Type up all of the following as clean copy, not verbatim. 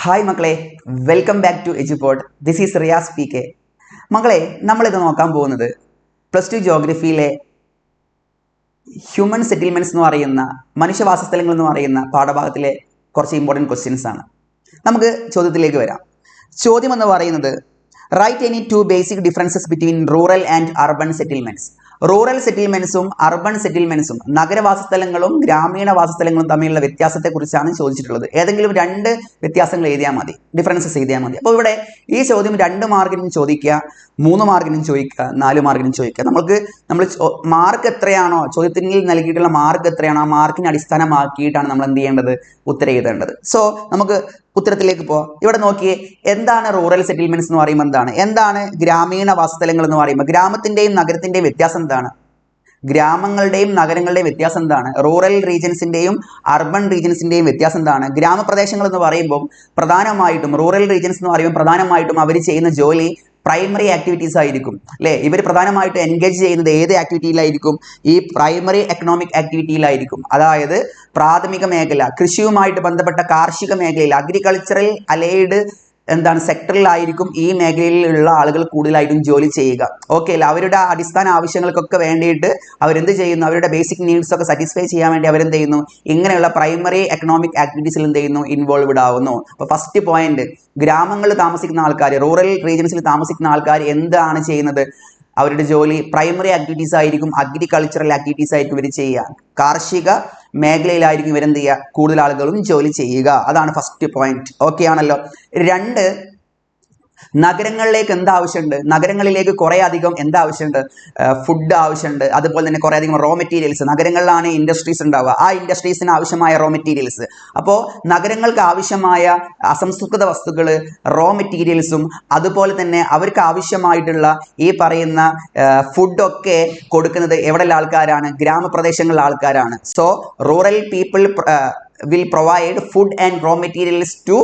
Hi മക്കളെ, welcome back to Edupod. This is Riyas P K. മക്കളെ, നമ്മളിത് നോക്കാൻ പോകുന്നത് പ്ലസ് ടു ജോഗ്രഫിയിലെ ഹ്യൂമൻ സെറ്റിൽമെൻറ്റ്സ് എന്ന് പറയുന്ന മനുഷ്യവാസസ്ഥലങ്ങൾ എന്ന് പറയുന്ന പാഠഭാഗത്തിലെ കുറച്ച് ഇമ്പോർട്ടൻറ്റ് ക്വസ്റ്റ്യൻസ് ആണ്. നമുക്ക് ചോദ്യത്തിലേക്ക് വരാം. ചോദ്യം എന്ന് പറയുന്നത് write any two basic differences between rural and urban settlements. Rural സെറ്റിൽമെൻറ്റ്സും അർബൻ സെറ്റിൽമെൻറ്റ്സും നഗരവാസസ്ഥലങ്ങളും ഗ്രാമീണ വാസസ്ഥലങ്ങളും തമ്മിലുള്ള വ്യത്യാസത്തെക്കുറിച്ചാണ് ചോദിച്ചിട്ടുള്ളത്. ഏതെങ്കിലും രണ്ട് വ്യത്യാസങ്ങൾ എഴുതിയാൽ മതി, ഡിഫറൻസസ് എഴുതിയാൽ മതി. അപ്പോൾ ഇവിടെ ഈ ചോദ്യം 2 മാർക്കിനും ചോദിക്കുക, 3 മാർക്കിനും ചോദിക്കുക, 4 മാർക്കിനും ചോദിക്കുക. നമ്മൾ മാർക്ക് എത്രയാണോ ചോദ്യത്തിൽ നൽകിയിട്ടുള്ള മാർക്ക് എത്രയാണോ ആ മാർക്കിനെ അടിസ്ഥാനമാക്കിയിട്ടാണ് നമ്മൾ എന്ത് ചെയ്യേണ്ടത്, ഉത്തരം എഴുതേണ്ടത്. സോ നമുക്ക് ഉത്തരത്തിലേക്ക് പോവാം. ഇവിടെ നോക്കിയേ, എന്താണ് റൂറൽ സെറ്റിൽമെന്റ്സ് എന്ന് പറയുമ്പോൾ എന്താണ് ഗ്രാമീണ വാസസ്ഥലങ്ങൾ എന്ന് പറയുമ്പോൾ, ഗ്രാമത്തിന്റെയും നഗരത്തിന്റെയും വ്യത്യാസം എന്താണ്, ഗ്രാമങ്ങളുടെയും നഗരങ്ങളുടെയും വ്യത്യാസം എന്താണ്, റൂറൽ റീജിയൻസിന്റെയും അർബൻ റീജിയൻസിന്റെയും വ്യത്യാസം എന്താണ്. ഗ്രാമപ്രദേശങ്ങൾ എന്ന് പറയുമ്പോൾ പ്രധാനമായിട്ടും റൂറൽ റീജിയൻസ് എന്ന് പറയുമ്പോൾ പ്രധാനമായിട്ടും അവർ ചെയ്യുന്ന ജോലി പ്രൈമറി ആക്ടിവിറ്റീസ് ആയിരിക്കും അല്ലേ. ഇവർ പ്രധാനമായിട്ട് എൻഗേജ് ചെയ്യുന്നത് ഏത് ആക്ടിവിറ്റിയിലായിരിക്കും, ഈ പ്രൈമറി എക്കണോമിക് ആക്ടിവിറ്റിയിലായിരിക്കും. അതായത് പ്രാഥമിക മേഖല, കൃഷിയുമായിട്ട് ബന്ധപ്പെട്ട കാർഷിക മേഖലയിൽ, അഗ്രികൾച്ചറൽ അലൈഡ് സെക്ടറിലായിരിക്കും ഈ മേഖലയിലുള്ള ആളുകൾ കൂടുതലായിട്ടും ജോലി ചെയ്യുക. ഓക്കെ അല്ല, അവരുടെ അടിസ്ഥാന ആവശ്യങ്ങൾക്കൊക്കെ വേണ്ടിയിട്ട് അവരെന്ത് ചെയ്യുന്നു, അവരുടെ ബേസിക് നീഡ്സ് ഒക്കെ സാറ്റിസ്ഫൈ ചെയ്യാൻ വേണ്ടി അവരെന്ത് ചെയ്യുന്നു, ഇങ്ങനെയുള്ള പ്രൈമറി എക്കണോമിക് ആക്ടിവിറ്റീസിൽ എന്ത് ചെയ്യുന്നു, ഇൻവോൾവ്ഡ് ആവുന്നു. അപ്പോൾ ഫസ്റ്റ് പോയിന്റ്, ഗ്രാമങ്ങളിൽ താമസിക്കുന്ന ആൾക്കാർ, റൂറൽ റീജിയൻസിൽ താമസിക്കുന്ന ആൾക്കാർ എന്താണ് ചെയ്യുന്നത്, അവരുടെ ജോലി പ്രൈമറി ആക്ടിവിറ്റീസ് ആയിരിക്കും, അഗ്രികൾച്ചറൽ ആക്ടിവിറ്റീസ് ആയിരിക്കും ഇവർ ചെയ്യുക. കാർഷിക മേഖലയിലായിരിക്കും ഇവരെന്ത് ചെയ്യുക, കൂടുതൽ ആളുകളും ജോലി ചെയ്യുക. അതാണ് ഫസ്റ്റ് പോയിന്റ്. ഓക്കെ ആണല്ലോ. 2, നഗരങ്ങളിലേക്ക് എന്താവശ്യമുണ്ട്, നഗരങ്ങളിലേക്ക് കുറേ അധികം എന്താവശ്യമുണ്ട്, ഫുഡ് ആവശ്യമുണ്ട്. അതുപോലെ തന്നെ കുറേ അധികം റോ മെറ്റീരിയൽസ്, നഗരങ്ങളിലാണ് ഇൻഡസ്ട്രീസ് ഉണ്ടാവുക, ആ ഇൻഡസ്ട്രീസിന് ആവശ്യമായ റോ മെറ്റീരിയൽസ്. അപ്പോൾ നഗരങ്ങൾക്ക് ആവശ്യമായ അസംസ്കൃത വസ്തുക്കൾ, റോ മെറ്റീരിയൽസും അതുപോലെ തന്നെ അവർക്ക് ആവശ്യമായിട്ടുള്ള ഈ പറയുന്ന ഫുഡൊക്കെ കൊടുക്കുന്നത് എവിടെയുള്ള ആൾക്കാരാണ്, ഗ്രാമപ്രദേശങ്ങളിലെ ആൾക്കാരാണ്. So rural people will provide food and raw materials to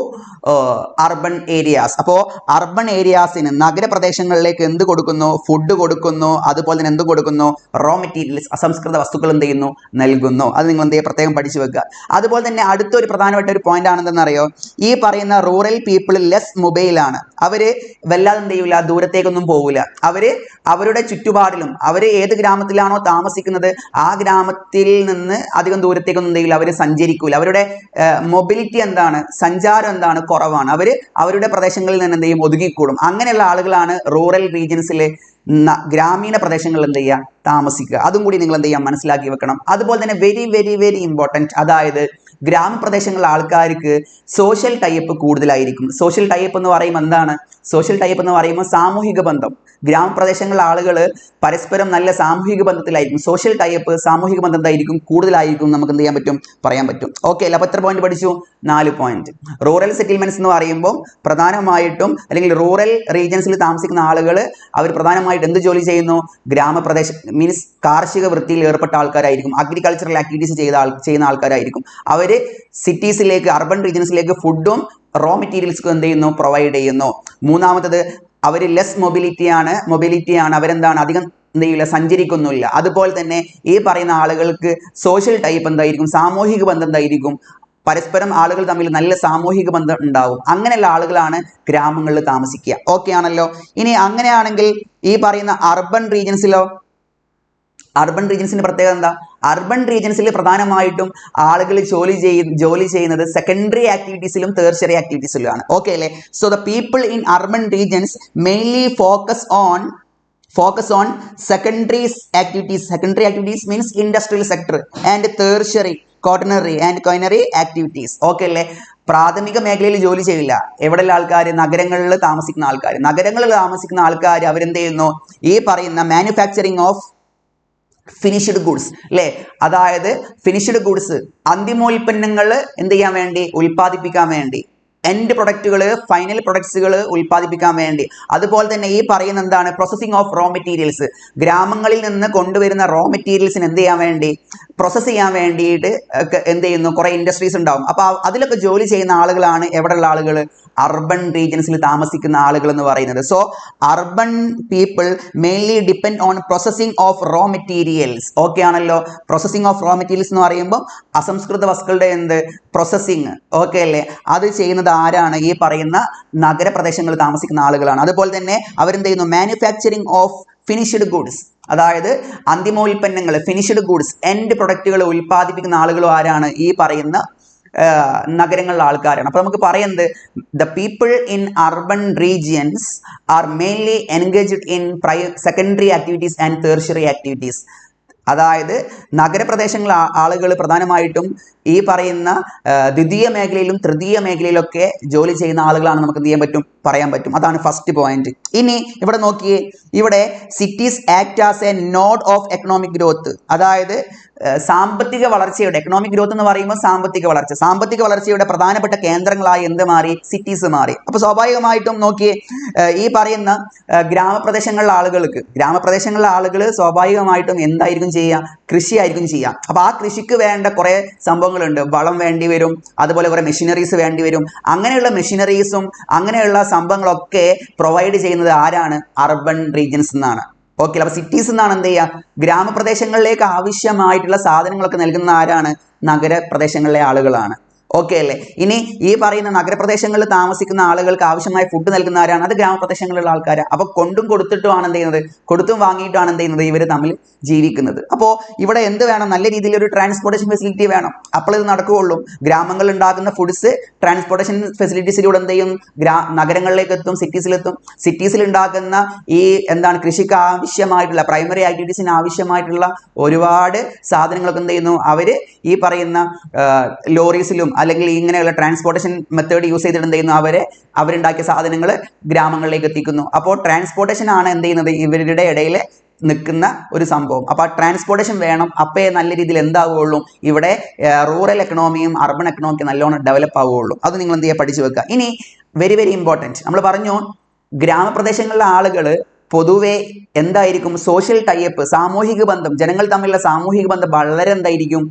urban areas. അപ്പോൾ അർബൻ ഏരിയാസിന്, നഗരപ്രദേശങ്ങളിലേക്ക് എന്ത് കൊടുക്കുന്നു, ഫുഡ് കൊടുക്കുന്നു, അതുപോലെ തന്നെ എന്ത് കൊടുക്കുന്നു, റോ മെറ്റീരിയൽസ്, അസംസ്കൃത വസ്തുക്കൾ എന്ത് ചെയ്യുന്നു, നൽകുന്നു. അത് നിങ്ങൾ എന്ത് ചെയ്യുക, പ്രത്യേകം പഠിച്ചു വെക്കുക. അതുപോലെ തന്നെ അടുത്തൊരു പ്രധാനപ്പെട്ട ഒരു പോയിന്റ് ആണെന്തെന്നറിയോ, ഈ പറയുന്ന റൂറൽ പീപ്പിൾ ലെസ് മൊബൈലാണ്. അവര് വല്ലാതെ എന്ത് ചെയ്യൂല, ദൂരത്തേക്കൊന്നും പോകില്ല. അവരുടെ ചുറ്റുപാടിലും, അവർ ഏത് ഗ്രാമത്തിലാണോ താമസിക്കുന്നത് ആ ഗ്രാമത്തിൽ നിന്ന് അധികം ദൂരത്തേക്കൊന്നും എന്ത് ചെയ്യില്ല, അവർ സഞ്ചരിക്കൂല. അവരുടെ മൊബിലിറ്റി സഞ്ചാരം കുറവാണ്. അവരുടെ പ്രദേശങ്ങളിൽ നിന്ന് എന്ത് ചെയ്യും, ഒതുങ്ങിക്കൂടും. അങ്ങനെയുള്ള ആളുകളാണ് റൂറൽ റീജിയൻസിലെ ഗ്രാമീണ പ്രദേശങ്ങളിൽ എന്ത് ചെയ്യുക, താമസിക്കുക. അതും കൂടി നിങ്ങൾ എന്ത് ചെയ്യാം, മനസ്സിലാക്കി വെക്കണം. അതുപോലെ തന്നെ വെരി വെരി വെരി ഇമ്പോർട്ടൻറ്റ്, അതായത് ഗ്രാമപ്രദേശങ്ങളിലെ ആൾക്കാർക്ക് സോഷ്യൽ ടൈപ്പ് കൂടുതലായിരിക്കും. സോഷ്യൽ ടൈപ്പ് എന്ന് പറയുമ്പോൾ സോഷ്യൽ ടൈപ്പ് എന്ന് പറയുമ്പോൾ സാമൂഹിക ബന്ധം. ഗ്രാമപ്രദേശങ്ങളിലെ ആളുകൾ പരസ്പരം നല്ല സാമൂഹിക ബന്ധത്തിലായിരിക്കും. സോഷ്യൽ ടൈപ്പ്, സാമൂഹിക ബന്ധം എന്തായിരിക്കും, കൂടുതലായിരിക്കും. നമുക്ക് എന്ത് ചെയ്യാൻ പറ്റും, പറയാൻ പറ്റും. ഓക്കെ അല്ല. അപ്പോൾ എത്ര പോയിന്റ് പഠിച്ചു, 4 പോയിന്റ്. റൂറൽ സെറ്റിൽമെന്റ്സ് എന്ന് പറയുമ്പോൾ പ്രധാനമായിട്ടും, അല്ലെങ്കിൽ റൂറൽ റീജിയൻസിൽ താമസിക്കുന്ന ആളുകൾ അവർ പ്രധാനമായിട്ട് എന്ത് ജോലി ചെയ്യുന്നു, ഗ്രാമപ്രദേശം മീൻസ് കാർഷിക വൃത്തിയിൽ ഏർപ്പെട്ട ആൾക്കാരായിരിക്കും, അഗ്രികൾച്ചറൽ ആക്ടിവിറ്റീസ് ചെയ്യുന്ന ആൾക്കാരായിരിക്കും. അവർ സിറ്റീസിലേക്ക്, അർബൻ റീജിയൻസിലേക്ക് ഫുഡും റോ മെറ്റീരിയൽസും എന്ത് ചെയ്യുന്നു, പ്രൊവൈഡ് ചെയ്യുന്നു. മൂന്നാമത്തത്, അവർ ലെസ് മൊബിലിറ്റിയാണ്. അവരെന്താണ്, അധികം എന്ത് ചെയ്യില്ല, സഞ്ചരിക്കൊന്നുമില്ല. അതുപോലെ തന്നെ ഈ പറയുന്ന ആളുകൾക്ക് സോഷ്യൽ ടൈപ്പ് എന്തായിരിക്കും, സാമൂഹിക ബന്ധം എന്തായിരിക്കും, പരസ്പരം ആളുകൾ തമ്മിൽ നല്ല സാമൂഹിക ബന്ധം ഉണ്ടാവും. അങ്ങനെയുള്ള ആളുകളാണ് ഗ്രാമങ്ങളിൽ താമസിക്കുക. ഓക്കെ ആണല്ലോ. ഇനി അങ്ങനെയാണെങ്കിൽ ഈ പറയുന്ന അർബൻ റീജിയൻസിലോ, അർബൻ റീജിയൻസിന്റെ പ്രത്യേകത എന്താ, അർബൻ റീജിയൻസിൽ പ്രധാനമായിട്ടും ആളുകൾ ജോലി ചെയ്യുന്നത് സെക്കൻഡറി ആക്ടിവിറ്റീസിലും ടേർഷ്യറി ആക്ടിവിറ്റീസിലുമാണ്. ഓക്കെ അല്ലേ. So the people in urban regions mainly focus on secondary activities means industrial sector and tertiary, quaternary and quinary activities. Okay അല്ലേ. പ്രാഥമിക മേഖലയിൽ ജോലി ചെയ്യില്ല. എവിടെയുള്ള ആൾക്കാർ, നഗരങ്ങളിൽ താമസിക്കുന്ന ആൾക്കാർ അവരെന്ത് ചെയ്യുന്നു, ഈ പറയുന്ന മാനുഫാക്ചറിങ് ഓഫ് ഫിനിഷ്ഡ് ഗുഡ്സ് അല്ലേ. അതായത് ഫിനിഷ്ഡ് ഗുഡ്സ്, അന്തിമോൽപ്പന്നങ്ങൾ എന്ത് ചെയ്യാൻ വേണ്ടി, ഉൽപ്പാദിപ്പിക്കാൻ വേണ്ടി, എൻഡ് പ്രൊഡക്റ്റുകൾ, ഫൈനൽ പ്രൊഡക്ട്സുകൾ ഉൽപ്പാദിപ്പിക്കാൻ വേണ്ടി. അതുപോലെ തന്നെ ഈ പറയുന്ന പ്രോസസ്സിംഗ് ഓഫ് റോ മെറ്റീരിയൽസ്, ഗ്രാമങ്ങളിൽ നിന്ന് കൊണ്ടുവരുന്ന റോ മെറ്റീരിയൽസിന് എന്ത് ചെയ്യാൻ വേണ്ടി, പ്രോസസ്സ് ചെയ്യാൻ വേണ്ടിയിട്ട് എന്ത് ചെയ്യുന്നു, കുറേ ഇൻഡസ്ട്രീസ് ഉണ്ടാവും. അപ്പോൾ അതിലൊക്കെ ജോലി ചെയ്യുന്ന ആളുകളാണ് എവിടെയുള്ള ആളുകൾ, അർബൻ റീജിയൻസിൽ താമസിക്കുന്ന ആളുകൾ എന്ന് പറയുന്നത്. So urban people mainly depend on processing of raw materials. Okay ആണല്ലോ. പ്രോസസ്സിംഗ് ഓഫ് റോ മെറ്റീരിയൽസ് എന്ന് പറയുമ്പോൾ അസംസ്കൃത വസ്തുക്കളുടെ പ്രോസസ്സിംഗ്, ഓക്കെ അല്ലേ, അത് ചെയ്യുന്നത് ആരാണ്? ഈ പറയുന്ന നഗരപ്രദേശങ്ങളിൽ താമസിക്കുന്ന ആളുകളാണ്. അതുപോലെ തന്നെ അവരെന്ത് ചെയ്യുന്നു? മാനുഫാക്ചറിങ് ഓഫ് ഫിനിഷ്ഡ് ഗുഡ്സ്, അതായത് അന്തിമോൽപ്പന്നങ്ങൾ, ഫിനിഷ്ഡ് ഗുഡ്സ്, എൻഡ് പ്രൊഡക്റ്റുകൾ ഉൽപ്പാദിപ്പിക്കുന്ന ആളുകളും ആരാണ്? ഈ പറയുന്ന നഗരങ്ങളിലെ ആൾക്കാരാണ്. അപ്പൊ നമുക്ക് പറയുന്നത് the people in urban regions R mainly engaged in secondary activities and tertiary activities. അതായത് നഗരപ്രദേശങ്ങളിലെ ആളുകൾ പ്രധാനമായിട്ടും ഈ പറയുന്ന ദ്വിതീയ മേഖലയിലും തൃതീയ മേഖലയിലൊക്കെ ജോലി ചെയ്യുന്ന ആളുകളാണ് നമുക്ക് എന്ത് ചെയ്യാൻ പറ്റും? പറയാൻ പറ്റും. അതാണ് ഫസ്റ്റ് പോയിന്റ്. ഇനി ഇവിടെ നോക്കിയേ, ഇവിടെ cities act as A node of economic growth, അതായത് സാമ്പത്തിക വളർച്ചയുടെ, എക്കണോമിക് ഗ്രോത്ത് എന്ന് പറയുമ്പോൾ സാമ്പത്തിക വളർച്ചയുടെ പ്രധാനപ്പെട്ട കേന്ദ്രങ്ങളായി എന്ത് മാറി? സിറ്റീസ് മാറി. അപ്പൊ സ്വാഭാവികമായിട്ടും നോക്കിയേ, ഈ പറയുന്ന ഗ്രാമപ്രദേശങ്ങളിലെ ആളുകൾ സ്വാഭാവികമായിട്ടും എന്തായിരിക്കും ചെയ്യുക? കൃഷിയായിരിക്കും ചെയ്യുക. അപ്പൊ ആ കൃഷിക്ക് വേണ്ട കുറെ സംഭവങ്ങളുണ്ട്. വളം വേണ്ടി വരും, അതുപോലെ കുറെ മെഷീനറീസ് വേണ്ടി വരും. അങ്ങനെയുള്ള മെഷീനറീസും അങ്ങനെയുള്ള സംഭവങ്ങളൊക്കെ പ്രൊവൈഡ് ചെയ്യുന്നത് ആരാണ്? അർബൻ റീജിയൻസ് എന്നാണ്. ഓക്കെ, അപ്പൊ സിറ്റീസ് എന്നാണ് എന്ത് ചെയ്യുക? ഗ്രാമപ്രദേശങ്ങളിലേക്ക് ആവശ്യമായിട്ടുള്ള സാധനങ്ങളൊക്കെ നൽകുന്ന ആരാണ്? നഗരപ്രദേശങ്ങളിലെ ആളുകളാണ്. ഓക്കെ അല്ലേ? ഇനി ഈ പറയുന്ന നഗരപ്രദേശങ്ങളിൽ താമസിക്കുന്ന ആളുകൾക്ക് ആവശ്യമായ ഫുഡ് നൽകുന്ന ആരാണ്? അത് ഗ്രാമപ്രദേശങ്ങളിലുള്ള ആൾക്കാരാണ്. അപ്പൊ കൊണ്ടും കൊടുത്തിട്ടുമാണ് എന്ത് ചെയ്യുന്നത്? കൊടുത്തും വാങ്ങിയിട്ടാണ് എന്ത് ചെയ്യുന്നത്? ഇവർ തമ്മിൽ ജീവിക്കുന്നത്. അപ്പോൾ ഇവിടെ എന്ത് വേണം? നല്ല രീതിയിൽ ഒരു ട്രാൻസ്പോർട്ടേഷൻ ഫെസിലിറ്റി വേണം. അപ്പോൾ ഇത് നടക്കുകയുള്ളൂ. ഗ്രാമങ്ങളിൽ ഉണ്ടാക്കുന്ന ഫുഡ്സ് ട്രാൻസ്പോർട്ടേഷൻ ഫെസിലിറ്റീസിലൂടെ എന്ത് ചെയ്യും? നഗരങ്ങളിലേക്ക് എത്തും, സിറ്റീസിലെത്തും. സിറ്റീസിൽ ഉണ്ടാക്കുന്ന ഈ എന്താണ് കൃഷിക്ക് ആവശ്യമായിട്ടുള്ള പ്രൈമറി ആക്ടിവിറ്റീസിന് ആവശ്യമായിട്ടുള്ള ഒരുപാട് സാധനങ്ങളൊക്കെ എന്ത് ചെയ്യുന്നു? അവര് ഈ പറയുന്ന ലോറീസിലും അല്ലെങ്കിൽ ഇങ്ങനെയുള്ള ട്രാൻസ്പോർട്ടേഷൻ മെത്തേഡ് യൂസ് ചെയ്തിട്ട് എന്ത് ചെയ്യുന്നു? അവരുണ്ടാക്കിയ സാധനങ്ങൾ ഗ്രാമങ്ങളിലേക്ക് എത്തിക്കുന്നു. അപ്പോൾ ട്രാൻസ്പോർട്ടേഷൻ ആണ് എന്ത് ചെയ്യുന്നത്? ഇവരുടെ ഇടയിൽ നിൽക്കുന്ന ഒരു സംഭവം. അപ്പൊ ആ ട്രാൻസ്പോർട്ടേഷൻ വേണം. അപ്പേ നല്ല രീതിയിൽ എന്താവുകയുള്ളൂ? ഇവിടെ റൂറൽ എക്കണോമിയും അർബൻ എക്കണോമിക്കും നല്ലോണം ഡെവലപ്പ് ആവുകയുള്ളൂ. അത് നിങ്ങൾ എന്ത് ചെയ്യുക? പഠിച്ചു വെക്കുക. ഇനി വെരി വെരി ഇമ്പോർട്ടൻറ്റ്, നമ്മൾ പറഞ്ഞു ഗ്രാമപ്രദേശങ്ങളിലെ ആളുകൾ പൊതുവെ എന്തായിരിക്കും? സോഷ്യൽ ടൈപ്പ്, സാമൂഹിക ബന്ധം, ജനങ്ങൾ തമ്മിലുള്ള സാമൂഹിക ബന്ധം വളരെ എന്തായിരിക്കും?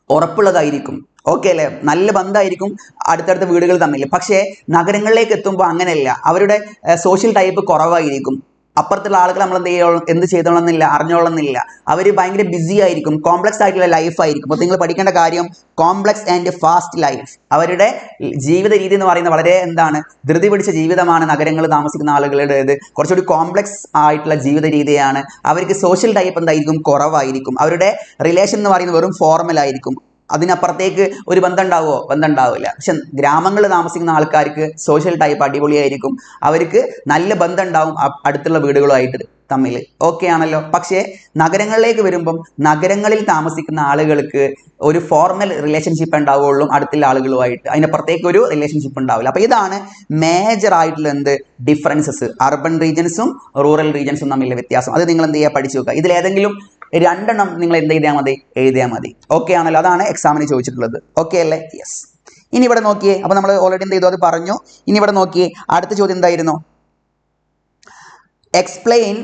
ഉറപ്പുള്ളതായിരിക്കും. ഓക്കെ അല്ലേ? നല്ല ബന്ധമായിരിക്കും അടുത്തടുത്ത വീടുകൾ തമ്മിൽ. പക്ഷേ നഗരങ്ങളിലേക്ക് എത്തുമ്പോൾ അങ്ങനെയല്ല. അവരുടെ സോഷ്യൽ ടൈപ്പ് കുറവായിരിക്കും. അപ്പുറത്തുള്ള ആളുകൾ നമ്മൾ എന്ത് ചെയ്തോളന്നില്ല, അറിഞ്ഞോളന്നില്ല. അവർ ഭയങ്കര ബിസി ആയിരിക്കും, കോംപ്ലക്സ് ആയിട്ടുള്ള ലൈഫ് ആയിരിക്കും. അപ്പോൾ നിങ്ങൾ പഠിക്കേണ്ട കാര്യം കോംപ്ലക്സ് ആൻഡ് ഫാസ്റ്റ് ലൈഫ്. അവരുടെ ജീവിത രീതി എന്ന് പറയുന്നത് വളരെ എന്താണ്? ധൃതി പിടിച്ച ജീവിതമാണ് നഗരങ്ങളിൽ താമസിക്കുന്ന ആളുകളുടേത്. കുറച്ചുകൂടി കോംപ്ലക്സ് ആയിട്ടുള്ള ജീവിത രീതിയാണ്. അവർക്ക് സോഷ്യൽ ടൈപ്പ് എന്തായിരിക്കും? കുറവായിരിക്കും. അവരുടെ റിലേഷൻ എന്ന് പറയുന്നത് വെറും ഫോർമൽ ആയിരിക്കും. അതിനപ്പുറത്തേക്ക് ഒരു ബന്ധം ഉണ്ടാവുമോ? ബന്ധം ഉണ്ടാവില്ല. പക്ഷെ ഗ്രാമങ്ങളിൽ താമസിക്കുന്ന ആൾക്കാർക്ക് സോഷ്യൽ ടൈപ്പ് അടിപൊളിയായിരിക്കും. അവർക്ക് നല്ല ബന്ധം ഉണ്ടാവും അടുത്തുള്ള വീടുകളുമായിട്ട് തമ്മിൽ. ഓക്കെ ആണല്ലോ? പക്ഷേ നഗരങ്ങളിലേക്ക് വരുമ്പം നഗരങ്ങളിൽ താമസിക്കുന്ന ആളുകൾക്ക് ഒരു ഫോർമൽ റിലേഷൻഷിപ്പ് ഉണ്ടാവുകയുള്ളൂ അടുത്തുള്ള ആളുകളുമായിട്ട്. അതിനപ്പുറത്തേക്ക് ഒരു റിലേഷൻഷിപ്പ് ഉണ്ടാവില്ല. അപ്പൊ ഇതാണ് മേജർ ആയിട്ടുള്ള എന്ത് ഡിഫറൻസസ് അർബൻ റീജിയൻസും റൂറൽ റീജിയൻസും തമ്മിലുള്ള വ്യത്യാസം. അത് നിങ്ങൾ എന്ത് ചെയ്യുക? പഠിച്ചു വെക്കുക. ഇതിലേതെങ്കിലും രണ്ടെണ്ണം നിങ്ങൾ എന്ത് ചെയ്താൽ മതി? എഴുതിയാൽ മതി. ഓക്കെ ആണല്ലോ? അതാണ് എക്സാമിന് ചോദിച്ചിട്ടുള്ളത്. ഓക്കെ അല്ലേ? യെസ്. ഇനി ഇവിടെ നോക്കിയേ, അപ്പൊ നമ്മൾ ഓൾറെഡി എന്ത് ചെയ്തു? അത് പറഞ്ഞു. ഇനി ഇവിടെ നോക്കിയേ, അടുത്ത ചോദ്യം എന്തായിരുന്നു? Explain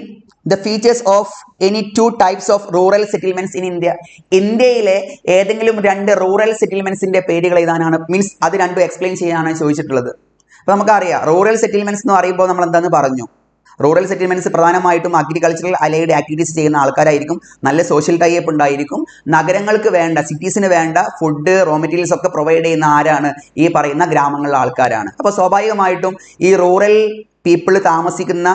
the features of any 2 types of rural settlements in India. ഇന്ത്യയിലെ ഏതെങ്കിലും 2 റൂറൽ സെറ്റിൽമെന്റ്സിന്റെ പേരുകൾ എഴുതാനാണ്, മീൻസ് അത് രണ്ടും എക്സ്പ്ലെയിൻ ചെയ്യാനാണ് ചോദിച്ചിട്ടുള്ളത്. അപ്പൊ നമുക്കറിയാം റൂറൽ സെറ്റിൽമെന്റ്സ് എന്ന് പറയുമ്പോൾ നമ്മൾ എന്താന്ന് പറഞ്ഞു? റൂറൽ സെറ്റിൽമെന്റ്സ് പ്രധാനമായിട്ടും അഗ്രികൾച്ചറൽ അലൈഡ് ആക്ടിവിറ്റീസ് ചെയ്യുന്ന ആൾക്കാരായിരിക്കും. നല്ല സോഷ്യൽ ടൈപ്പ് ഉണ്ടായിരിക്കും. നഗരങ്ങൾക്ക് വേണ്ട, സിറ്റീസിന് വേണ്ട ഫുഡ്, റോ മെറ്റീരിയൽസ് ഒക്കെ പ്രൊവൈഡ് ചെയ്യുന്ന ആരാണ്? ഈ പറയുന്ന ഗ്രാമങ്ങളിലെ ആൾക്കാരാണ്. അപ്പോൾ സ്വാഭാവികമായിട്ടും ഈ റൂറൽ പീപ്പിൾ താമസിക്കുന്ന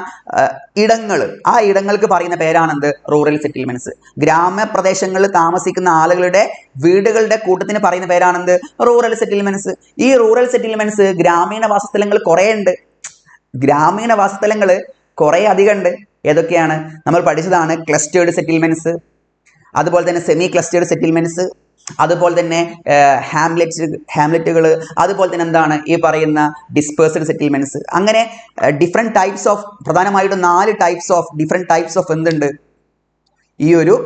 ഇടങ്ങൾ, ആ ഇടങ്ങൾക്ക് പറയുന്ന പേരാണെന്ത്? Rural settlements. ഗ്രാമപ്രദേശങ്ങളിൽ താമസിക്കുന്ന ആളുകളുടെ വീടുകളുടെ കൂട്ടത്തിന് പറയുന്ന പേരാണെന്ത്? Rural settlements. ഈ റൂറൽ സെറ്റിൽമെന്റ്സ് ഗ്രാമീണ വാസസ്ഥലങ്ങൾ കുറേ ഉണ്ട്. ഗ്രാമീണ വാസസ്ഥലങ്ങൾ കുറേ അധികം ഉണ്ട്. ഏതൊക്കെയാണ്? നമ്മൾ പഠിച്ചതാണ് ക്ലസ്റ്റേർഡ് സെറ്റിൽമെന്റ്സ്, അതുപോലെ തന്നെ സെമി ക്ലസ്റ്റേർഡ് സെറ്റിൽമെന്റ്സ്, അതുപോലെ തന്നെ ഹാംലെറ്റുകൾ, അതുപോലെ തന്നെ എന്താണ് ഈ പറയുന്ന ഡിസ്പേഴ്സ്ഡ് സെറ്റിൽമെന്റ്സ്. അങ്ങനെ ഡിഫറെൻറ്റ് ടൈപ്സ് ഓഫ്, പ്രധാനമായിട്ടും 4 types of different types of എന്തുണ്ട്? ഈ ഒരു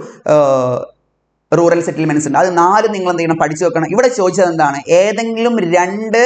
റൂറൽ സെറ്റിൽമെന്റ്സ് ഉണ്ട്. അത് 4 നിങ്ങൾ എന്ത് ചെയ്യണം? പഠിച്ചു വെക്കണം. ഇവിടെ ചോദിച്ചത് എന്താണ്? ഏതെങ്കിലും 2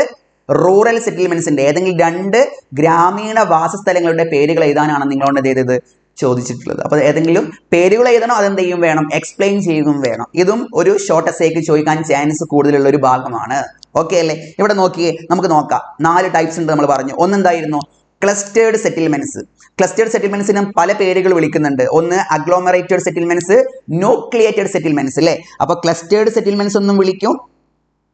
റൂറൽ സെറ്റിൽമെന്റ്സിന്റെ, ഏതെങ്കിലും 2 ഗ്രാമീണ വാസസ്ഥലങ്ങളുടെ പേരുകൾ എഴുതാനാണ് നിങ്ങളോട് എന്ത് ചെയ്തത്? ചോദിച്ചിട്ടുള്ളത്. അപ്പോൾ ഏതെങ്കിലും പേരുകൾ എഴുതണം, അതെന്ത് ചെയ്യും വേണം? എക്സ്പ്ലെയിൻ ചെയ്യുകയും വേണം. ഇതും ഒരു ഷോർട്ട് എസ്സേക്ക് ചോദിക്കാൻ ചാൻസ് കൂടുതലുള്ള ഒരു ഭാഗമാണ്. ഓക്കെ അല്ലേ? ഇവിടെ നോക്കിയേ, നമുക്ക് നോക്കാം. 4 ടൈപ്സ് ഉണ്ട് നമ്മൾ പറഞ്ഞു. ഒന്നെന്തായിരുന്നു? Clustered settlements. ക്ലസ്റ്റേർഡ് സെറ്റിൽമെന്റ്സിനും പല പേരുകൾ വിളിക്കുന്നുണ്ട്. ഒന്ന് അഗ്ലോമറേറ്റഡ് സെറ്റിൽമെന്റ്സ്, ന്യൂക്ലിയേറ്റഡ് സെറ്റിൽമെന്റ്സ് അല്ലേ? അപ്പോൾ ക്ലസ്റ്റേർഡ് സെറ്റിൽമെന്റ്സ് ഒന്നും വിളിക്കും,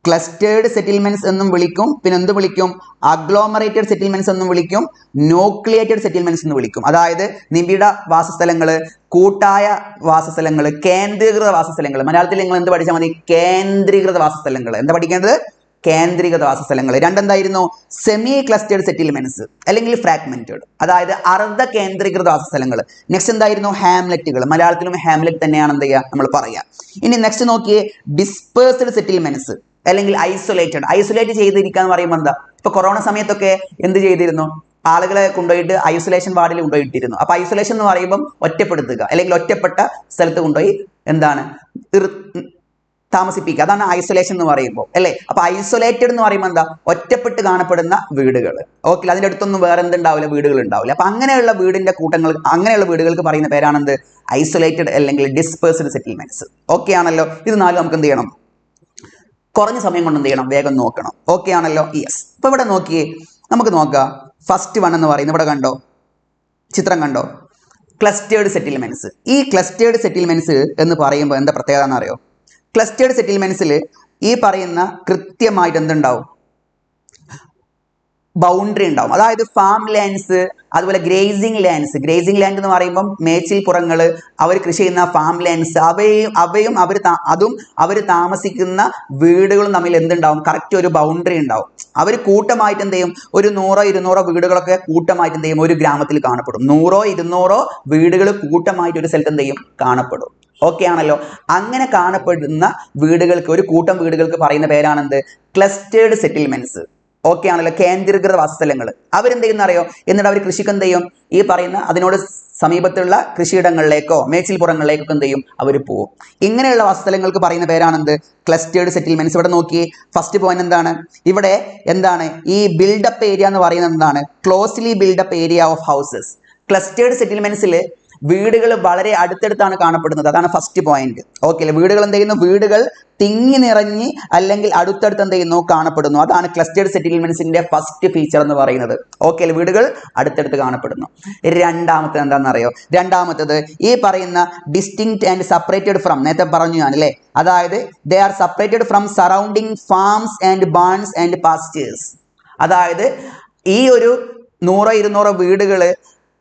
ക്ലസ്റ്റേർഡ് സെറ്റിൽമെന്റ്സ് എന്നും വിളിക്കും. പിന്നെ എന്ത് വിളിക്കും? അഗ്ലോമറേറ്റഡ് സെറ്റിൽമെന്റ്സ് എന്നും വിളിക്കും. ന്യൂക്ലിയേറ്റഡ് സെറ്റിൽമെന്റ്സ് എന്ന് വിളിക്കും. അതായത് നിബിഡ വാസസ്ഥലങ്ങൾ, കൂട്ടായ വാസസ്ഥലങ്ങൾ, കേന്ദ്രീകൃത വാസസ്ഥലങ്ങൾ. മലയാളത്തിൽ നിങ്ങൾ എന്ത് പഠിച്ചാൽ മതി? കേന്ദ്രീകൃത വാസസ്ഥലങ്ങൾ. എന്താ പഠിക്കേണ്ടത്? കേന്ദ്രീകൃത വാസസ്ഥലങ്ങൾ. രണ്ടെന്തായിരുന്നു? സെമി ക്ലസ്റ്റേർഡ് സെറ്റിൽമെന്റ്സ് അല്ലെങ്കിൽ ഫ്രാഗ്മെന്റഡ്, അതായത് അർദ്ധ കേന്ദ്രീകൃത വാസസ്ഥലങ്ങൾ. നെക്സ്റ്റ് എന്തായിരുന്നു? ഹാംലെറ്റുകൾ. മലയാളത്തിലും ഹാംലെറ്റ് തന്നെയാണ് എന്ത് ചെയ്യുക നമ്മൾ പറയാ. ഇനി നെക്സ്റ്റ് നോക്കിയേ, ഡിസ്പേഴ്സ്ഡ് സെറ്റിൽമെന്റ്സ് അല്ലെങ്കിൽ ഐസൊലേറ്റഡ്. ഐസൊലേറ്റ് ചെയ്തിരിക്കുക എന്ന് പറയുമ്പോൾ എന്താ? ഇപ്പൊ കൊറോണ സമയത്തൊക്കെ എന്ത് ചെയ്തിരുന്നു? ആളുകളെ കൊണ്ടുപോയിട്ട് ഐസൊലേഷൻ വാർഡിൽ കൊണ്ടുപോയിട്ടിരുന്നു. അപ്പൊ ഐസൊലേഷൻ എന്ന് പറയുമ്പോൾ ഒറ്റപ്പെടുത്തുക അല്ലെങ്കിൽ ഒറ്റപ്പെട്ട സ്ഥലത്ത് കൊണ്ടുപോയി എന്താണ് താമസിപ്പിക്കുക. അതാണ് ഐസൊലേഷൻ എന്ന് പറയുമ്പോൾ അല്ലേ. അപ്പൊ ഐസൊലേറ്റഡ് എന്ന് പറയുമ്പോൾ എന്താ? ഒറ്റപ്പെട്ട് കാണപ്പെടുന്ന വീടുകൾ. ഓക്കെ, അതിൻ്റെ അടുത്തൊന്നും വേറെ എന്തുണ്ടാവില്ല? വീടുകൾ ഉണ്ടാവില്ല. അപ്പൊ അങ്ങനെയുള്ള വീടിന്റെ കൂട്ടങ്ങൾ, അങ്ങനെയുള്ള വീടുകൾക്ക് പറയുന്ന പേരാണെന്ത്? ഐസൊലേറ്റഡ് അല്ലെങ്കിൽ ഡിസ്പേഴ്സ്ഡ് സെറ്റിൽമെന്റ്സ്. ഓക്കെ ആണല്ലോ. ഇത് നാലും നമുക്ക് എന്ത് ചെയ്യണം? കുറഞ്ഞ സമയം കൊണ്ട് എന്ത് ചെയ്യണം? വേഗം നോക്കണം. ഓക്കെ ആണല്ലോ. യെസ്. ഇപ്പൊ ഇവിടെ നോക്കിയേ, നമുക്ക് നോക്കാം. ഫസ്റ്റ് വൺ എന്ന് പറയുന്നത് ഇവിടെ കണ്ടോ, ചിത്രം കണ്ടോ? Clustered settlements. ഈ ക്ലസ്റ്റേർഡ് സെറ്റിൽമെന്റ്സ് എന്ന് പറയുമ്പോൾ എന്താ പ്രത്യേകത എന്നറിയോ? ക്ലസ്റ്റേർഡ് സെറ്റിൽമെന്റ്സിൽ ഈ പറയുന്ന കൃത്യമായിട്ട് എന്തുണ്ടാവും? ബൗണ്ടറി ഉണ്ടാവും. അതായത് ഫാം ലാൻഡ്സ്, അതുപോലെ ഗ്രേസിംഗ് ലാൻഡ്സ്. ഗ്രേസിംഗ് ലാൻഡ് എന്ന് പറയുമ്പം മേച്ചിൽ പുറങ്ങൾ, അവർ കൃഷി ചെയ്യുന്ന ഫാം ലാൻഡ്സ്, അവയും അവർ താമസിക്കുന്ന വീടുകളും തമ്മിൽ എന്തുണ്ടാവും? കറക്റ്റ് ഒരു ബൗണ്ടറി ഉണ്ടാവും. അവർ കൂട്ടമായിട്ട് എന്ത് ചെയ്യും? ഒരു 100-200 വീടുകളൊക്കെ കൂട്ടമായിട്ട് എന്ത് ചെയ്യും? ഒരു ഗ്രാമത്തിൽ കാണപ്പെടും. 100-200 വീടുകൾ കൂട്ടമായിട്ട് ഒരു സ്ഥലത്ത് എന്ത് ചെയ്യും? കാണപ്പെടും. ഓക്കെ ആണല്ലോ. അങ്ങനെ കാണപ്പെടുന്ന വീടുകൾക്ക്, ഒരു കൂട്ടം വീടുകൾക്ക് പറയുന്ന പേരാണെന്ത്? Clustered settlements. ഓക്കെ ആണല്ലോ. കേന്ദ്രീകൃത വാസസ്ഥലങ്ങൾ. അവരെന്ത് ചെയ്യുന്ന അറിയോ? എന്നിട്ട് അവർ കൃഷിക്ക് എന്ത് ചെയ്യും? ഈ പറയുന്ന അതിനോട് സമീപത്തുള്ള കൃഷിയിടങ്ങളിലേക്കോ മേച്ചിൽപ്പുറങ്ങളിലേക്കോ എന്ത് ചെയ്യും? അവർ പോവും. ഇങ്ങനെയുള്ള വാസസ്ഥലങ്ങൾക്ക് പറയുന്ന പേരാണെന്ത്? Clustered settlements. ഇവിടെ നോക്കി, ഫസ്റ്റ് പോയിന്റ് എന്താണ്? ഇവിടെ എന്താണ്? ഈ ബിൽഡപ്പ് ഏരിയ എന്ന് പറയുന്നത് എന്താണ്? Closely built up area of houses. Clustered സെറ്റിൽമെന്റ്സിൽ വീടുകൾ വളരെ അടുത്തടുത്താണ് കാണപ്പെടുന്നത്. അതാണ് ഫസ്റ്റ് പോയിന്റ്. ഓക്കെ അല്ലേ. വീടുകൾ എന്ത് ചെയ്യുന്നു? വീടുകൾ തിങ്ങി നിറഞ്ഞ് അല്ലെങ്കിൽ അടുത്തടുത്ത് എന്ത് ചെയ്യുന്നു? കാണപ്പെടുന്നു. അതാണ് ക്ലസ്റ്റേർഡ് സെറ്റിൽമെന്റ്സിന്റെ ഫസ്റ്റ് ഫീച്ചർ എന്ന് പറയുന്നത്. ഓക്കെ അല്ലേ. വീടുകൾ അടുത്തടുത്ത് കാണപ്പെടുന്നു. രണ്ടാമത്തത് എന്താണെന്നറിയോ? രണ്ടാമത്തത് ഈ പറയുന്ന ഡിസ്റ്റിങ്ക്റ്റ് ആൻഡ് സെപ്പറേറ്റഡ് ഫ്രം, നേരത്തെ പറഞ്ഞു ഞാൻ അല്ലേ. അതായത് they are separated from surrounding farms and Barnes and pastors. അതായത് ഈ ഒരു 100-200 വീടുകൾ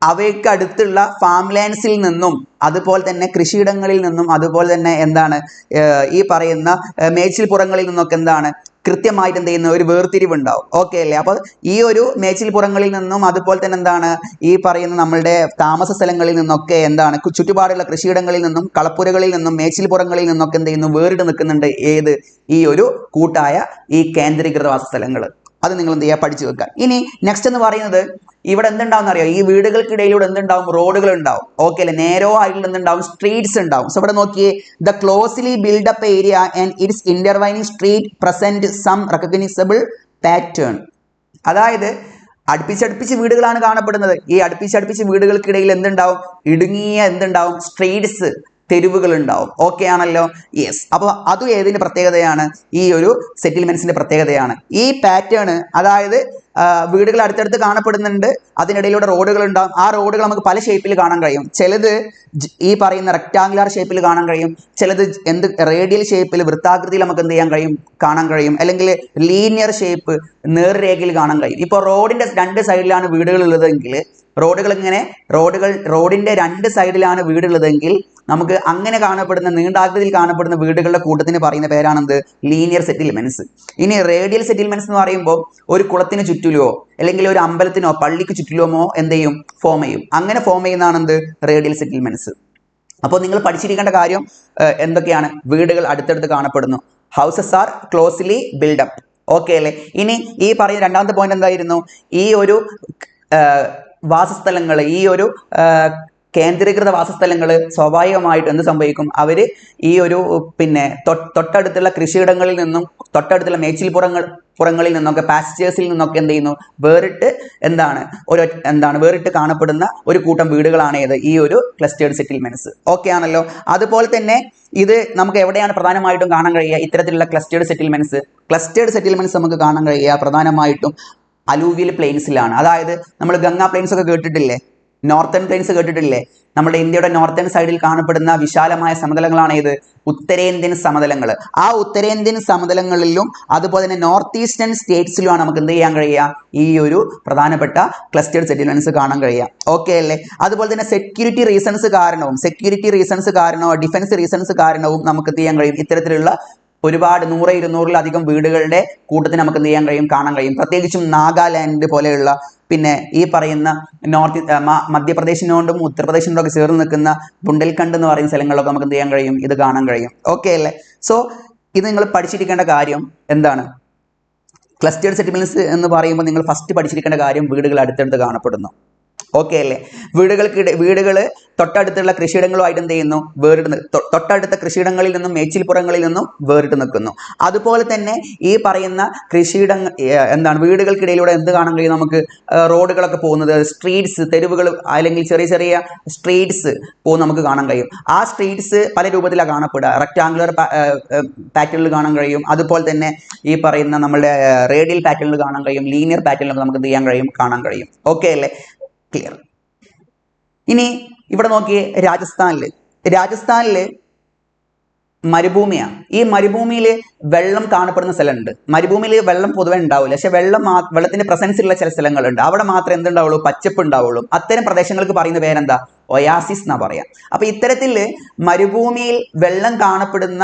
അവയ്ക്ക് അടുത്തുള്ള ഫാം ലാൻഡ്സിൽ നിന്നും, അതുപോലെ തന്നെ കൃഷിയിടങ്ങളിൽ നിന്നും, അതുപോലെ തന്നെ എന്താണ് ഈ പറയുന്ന മേച്ചിൽപ്പുറങ്ങളിൽ നിന്നൊക്കെ എന്താണ് കൃത്യമായിട്ട് എന്ത് ചെയ്യുന്ന ഒരു വേർതിരിവുണ്ടാവും. ഓക്കെ അല്ലേ. അപ്പോൾ ഈ ഒരു മേച്ചിൽപ്പുറങ്ങളിൽ നിന്നും, അതുപോലെ തന്നെ എന്താണ് ഈ പറയുന്ന നമ്മളുടെ താമസ സ്ഥലങ്ങളിൽ നിന്നൊക്കെ എന്താണ് ചുറ്റുപാടുള്ള കൃഷിയിടങ്ങളിൽ നിന്നും, കളപ്പുരകളിൽ നിന്നും, മേച്ചിൽപ്പുറങ്ങളിൽ നിന്നൊക്കെ എന്ത് ചെയ്യുന്നു? വേറിട്ട് നിൽക്കുന്നുണ്ട്. ഏത്? ഈ ഒരു കൂട്ടായ ഈ കേന്ദ്രീകൃത വാസസ്ഥലങ്ങൾ. അത് നിങ്ങൾ എന്ത് ചെയ്യുക? പഠിച്ചു വെക്കുക. ഇനി നെക്സ്റ്റ് എന്ന് പറയുന്നത്, ഇവിടെ എന്തുണ്ടാവും അറിയോ? ഈ വീടുകൾക്കിടയിലൂടെ എന്തുണ്ടാവും? റോഡുകൾ ഉണ്ടാവും. ഓക്കെ അല്ലേ. നേരോ ആയിട്ടുള്ള എന്തുണ്ടാവും? സ്ട്രീറ്റ്സ് ഉണ്ടാവും. സോ ഇവിടെ നോക്കിയേ, the closely built up area and its intervening street present some recognisable pattern. അതായത് അടുപ്പിച്ചടുപ്പിച്ച് വീടുകളാണ് കാണപ്പെടുന്നത്. ഈ അടുപ്പിച്ചടുപ്പിച്ച് വീടുകൾക്കിടയിൽ എന്തുണ്ടാവും? ഇടുങ്ങിയ എന്തുണ്ടാവും? സ്ട്രീറ്റ്സ്, തെരുവുകൾ ഉണ്ടാവും. ഓക്കെ ആണല്ലോ. യെസ്. അപ്പോൾ അതും ഏതിന്റെ പ്രത്യേകതയാണ്? ഈ ഒരു സെറ്റിൽമെന്റ്സിന്റെ പ്രത്യേകതയാണ്. ഈ പാറ്റേൺ, അതായത് വീടുകൾ അടുത്തടുത്ത് കാണപ്പെടുന്നുണ്ട്, അതിനിടയിലൂടെ റോഡുകൾ ഉണ്ടാവും. ആ റോഡുകൾ നമുക്ക് പല ഷേപ്പിൽ കാണാൻ കഴിയും. ചിലത് ഈ പറയുന്ന റെക്ടാങ്കുലർ ഷേപ്പിൽ കാണാൻ കഴിയും, ചിലത് റേഡിയൽ ഷേപ്പിൽ, വൃത്താകൃതിയിൽ നമുക്ക് എന്ത് ചെയ്യാൻ കഴിയും? കാണാൻ കഴിയും. അല്ലെങ്കിൽ ലീനിയർ ഷേപ്പ്, നേർരേഖയിൽ കാണാൻ കഴിയും. ഇപ്പോൾ റോഡിന്റെ 2 സൈഡിലാണ് വീടുകൾ ഉള്ളതെങ്കിൽ, റോഡിന്റെ 2 സൈഡിലാണ് വീടുള്ളതെങ്കിൽ നമുക്ക് അങ്ങനെ കാണപ്പെടുന്ന നീണ്ടാകൃതിയിൽ കാണപ്പെടുന്ന വീടുകളുടെ കൂട്ടത്തിന് പറയുന്ന പേരാണെന്ത്? Linear settlements. ഇനി റേഡിയൽ സെറ്റിൽമെന്റ്സ് എന്ന് പറയുമ്പോൾ ഒരു കുളത്തിന് ചുറ്റിലോ അല്ലെങ്കിൽ ഒരു അമ്പലത്തിനോ പള്ളിക്ക് ചുറ്റിലുമോ എന്ത് ചെയ്യും? ഫോം ചെയ്യും. അങ്ങനെ ഫോം ചെയ്യുന്നതാണ് എന്ത്? Radial settlements. അപ്പോൾ നിങ്ങൾ പഠിച്ചിരിക്കേണ്ട കാര്യം എന്തൊക്കെയാണ്? വീടുകൾ അടുത്തടുത്ത് കാണപ്പെടുന്നു. Houses are closely built up. Okay അല്ലേ. ഇനി ഈ പറയുന്ന രണ്ടാമത്തെ പോയിന്റ് എന്തായിരുന്നു? ഈ ഒരു വാസസ്ഥലങ്ങൾ, ഈ ഒരു കേന്ദ്രീകൃത വാസസ്ഥലങ്ങൾ സ്വാഭാവികമായിട്ട് എന്ത് സംഭവിക്കും? അവർ ഈ ഒരു തൊട്ടടുത്തുള്ള കൃഷിയിടങ്ങളിൽ നിന്നും, തൊട്ടടുത്തുള്ള മേച്ചിൽപ്പുറങ്ങളിൽ നിന്നൊക്കെ, പാസ്റ്റേഴ്സിൽ നിന്നൊക്കെ എന്ത് ചെയ്യുന്നു? വേറിട്ട് കാണപ്പെടുന്ന ഒരു കൂട്ടം വീടുകളാണ് ഏത്? ഈ ഒരു ക്ലസ്റ്റേർഡ് സെറ്റിൽമെന്റ്സ്. ഓക്കെ ആണല്ലോ. അതുപോലെ തന്നെ ഇത് നമുക്ക് എവിടെയാണ് പ്രധാനമായിട്ടും കാണാൻ കഴിയുക? ഇത്തരത്തിലുള്ള ക്ലസ്റ്റേർഡ് സെറ്റിൽമെന്റ്സ് നമുക്ക് കാണാൻ കഴിയുക പ്രധാനമായിട്ടും അലൂവിയൽ പ്ലെയിൻസിലാണ്. അതായത് നമ്മൾ ഗംഗാ പ്ലെയിൻസ് ഒക്കെ കേട്ടിട്ടില്ലേ? നോർത്തേൺ പ്ലെയിൻസ് കേട്ടിട്ടില്ലേ? നമ്മുടെ ഇന്ത്യയുടെ നോർത്തേൺ സൈഡിൽ കാണപ്പെടുന്ന വിശാലമായ സമതലങ്ങളാണ് ഇത് ഉത്തരേന്ത്യൻ സമതലങ്ങൾ. ആ ഉത്തരേന്ത്യൻ സമതലങ്ങളിലും അതുപോലെ തന്നെ നോർത്ത് ഈസ്റ്റേൺ സ്റ്റേറ്റ്സിലുമാണ് നമുക്ക് എന്ത് ചെയ്യാൻ കഴിയുക? ഈ ഒരു പ്രധാനപ്പെട്ട ക്ലസ്റ്റേഡ് സെറ്റിൽമെന്റ്സ് കാണാൻ കഴിയുക. ഓക്കെ അല്ലേ? അതുപോലെ തന്നെ സെക്യൂരിറ്റി റീസൺസ് കാരണവും ഡിഫൻസ് റീസൺസ് കാരണവും നമുക്ക് എന്ത് ചെയ്യാൻ കഴിയും? ഇത്തരത്തിലുള്ള ഒരുപാട് 100-200-ലധികം വീടുകളുടെ കൂട്ടത്തിന് നമുക്ക് എന്ത് ചെയ്യാൻ കഴിയും? കാണാൻ കഴിയും. പ്രത്യേകിച്ചും നാഗാലാൻഡ് പോലെയുള്ള, പിന്നെ ഈ പറയുന്ന മധ്യപ്രദേശിനോടും ഉത്തർപ്രദേശിനോടും ഒക്കെ ചേർന്ന് നിൽക്കുന്ന ബുണ്ടൽഖണ്ഡ് എന്ന് പറയുന്ന സ്ഥലങ്ങളിലൊക്കെ നമുക്ക് എന്ത് ചെയ്യാൻ കഴിയും? ഇത് കാണാൻ കഴിയും. ഓക്കെ അല്ലേ? സോ ഇത് നിങ്ങൾ പഠിച്ചിരിക്കേണ്ട കാര്യം എന്താണ്? ക്ലസ്റ്റേഡ് സെറ്റിൽമെന്റ്സ് എന്ന് പറയുമ്പോൾ നിങ്ങൾ ഫസ്റ്റ് പഠിച്ചിരിക്കേണ്ട കാര്യം വീടുകൾ അടുത്തടുത്ത് കാണപ്പെടുന്നു. ഓക്കെ അല്ലേ? വീടുകൾ തൊട്ടടുത്തുള്ള കൃഷിയിടങ്ങളുമായിട്ട് എന്ത് ചെയ്യുന്നു? തൊട്ടടുത്ത കൃഷിയിടങ്ങളിൽ നിന്നും മേച്ചിൽപ്പുറങ്ങളിൽ നിന്നും വേറിട്ട് നിൽക്കുന്നു. അതുപോലെ തന്നെ ഈ പറയുന്ന വീടുകൾക്കിടയിലൂടെ എന്ത് കാണാൻ കഴിയും? നമുക്ക് റോഡുകളൊക്കെ പോകുന്നത്, സ്ട്രീറ്റ്സ്, തെരുവുകൾ അല്ലെങ്കിൽ ചെറിയ ചെറിയ സ്ട്രീറ്റ്സ് പോകുന്നത് നമുക്ക് കാണാൻ കഴിയും. ആ സ്ട്രീറ്റ്സ് പല രൂപത്തിലാണ് കാണപ്പെടുക. റെക്ടാങ്കുലർ പാറ്റേണിൽ കാണാൻ കഴിയും. അതുപോലെ തന്നെ ഈ പറയുന്ന നമ്മളുടെ റേഡിയൽ പാറ്റേണിൽ കാണാൻ കഴിയും. ലീനിയർ പാറ്റേണിൽ നമുക്ക് എന്ത് ചെയ്യാൻ കഴിയും? കാണാൻ കഴിയും. ഓക്കെ അല്ലേ? ക്ലിയർ. ഇനി ഇവിടെ നോക്കിയേ, രാജസ്ഥാനില് മരുഭൂമിയാണ്. ഈ മരുഭൂമിയിൽ വെള്ളം കാണപ്പെടുന്ന സ്ഥലമുണ്ട്. മരുഭൂമിയിൽ വെള്ളം പൊതുവെ ഉണ്ടാവില്ല, പക്ഷെ വെള്ളത്തിന്റെ പ്രസൻസ് ഉള്ള ചില സ്ഥലങ്ങളുണ്ട്. അവിടെ മാത്രമേ എന്തുണ്ടാവുള്ളൂ? പച്ചപ്പ് ഉണ്ടാവുള്ളൂ. അത്തരം പ്രദേശങ്ങൾക്ക് പറയുന്ന പേരെന്താ? ഒയാസിസ് എന്നാ പറയാം. അപ്പൊ ഇത്തരത്തിൽ മരുഭൂമിയിൽ വെള്ളം കാണപ്പെടുന്ന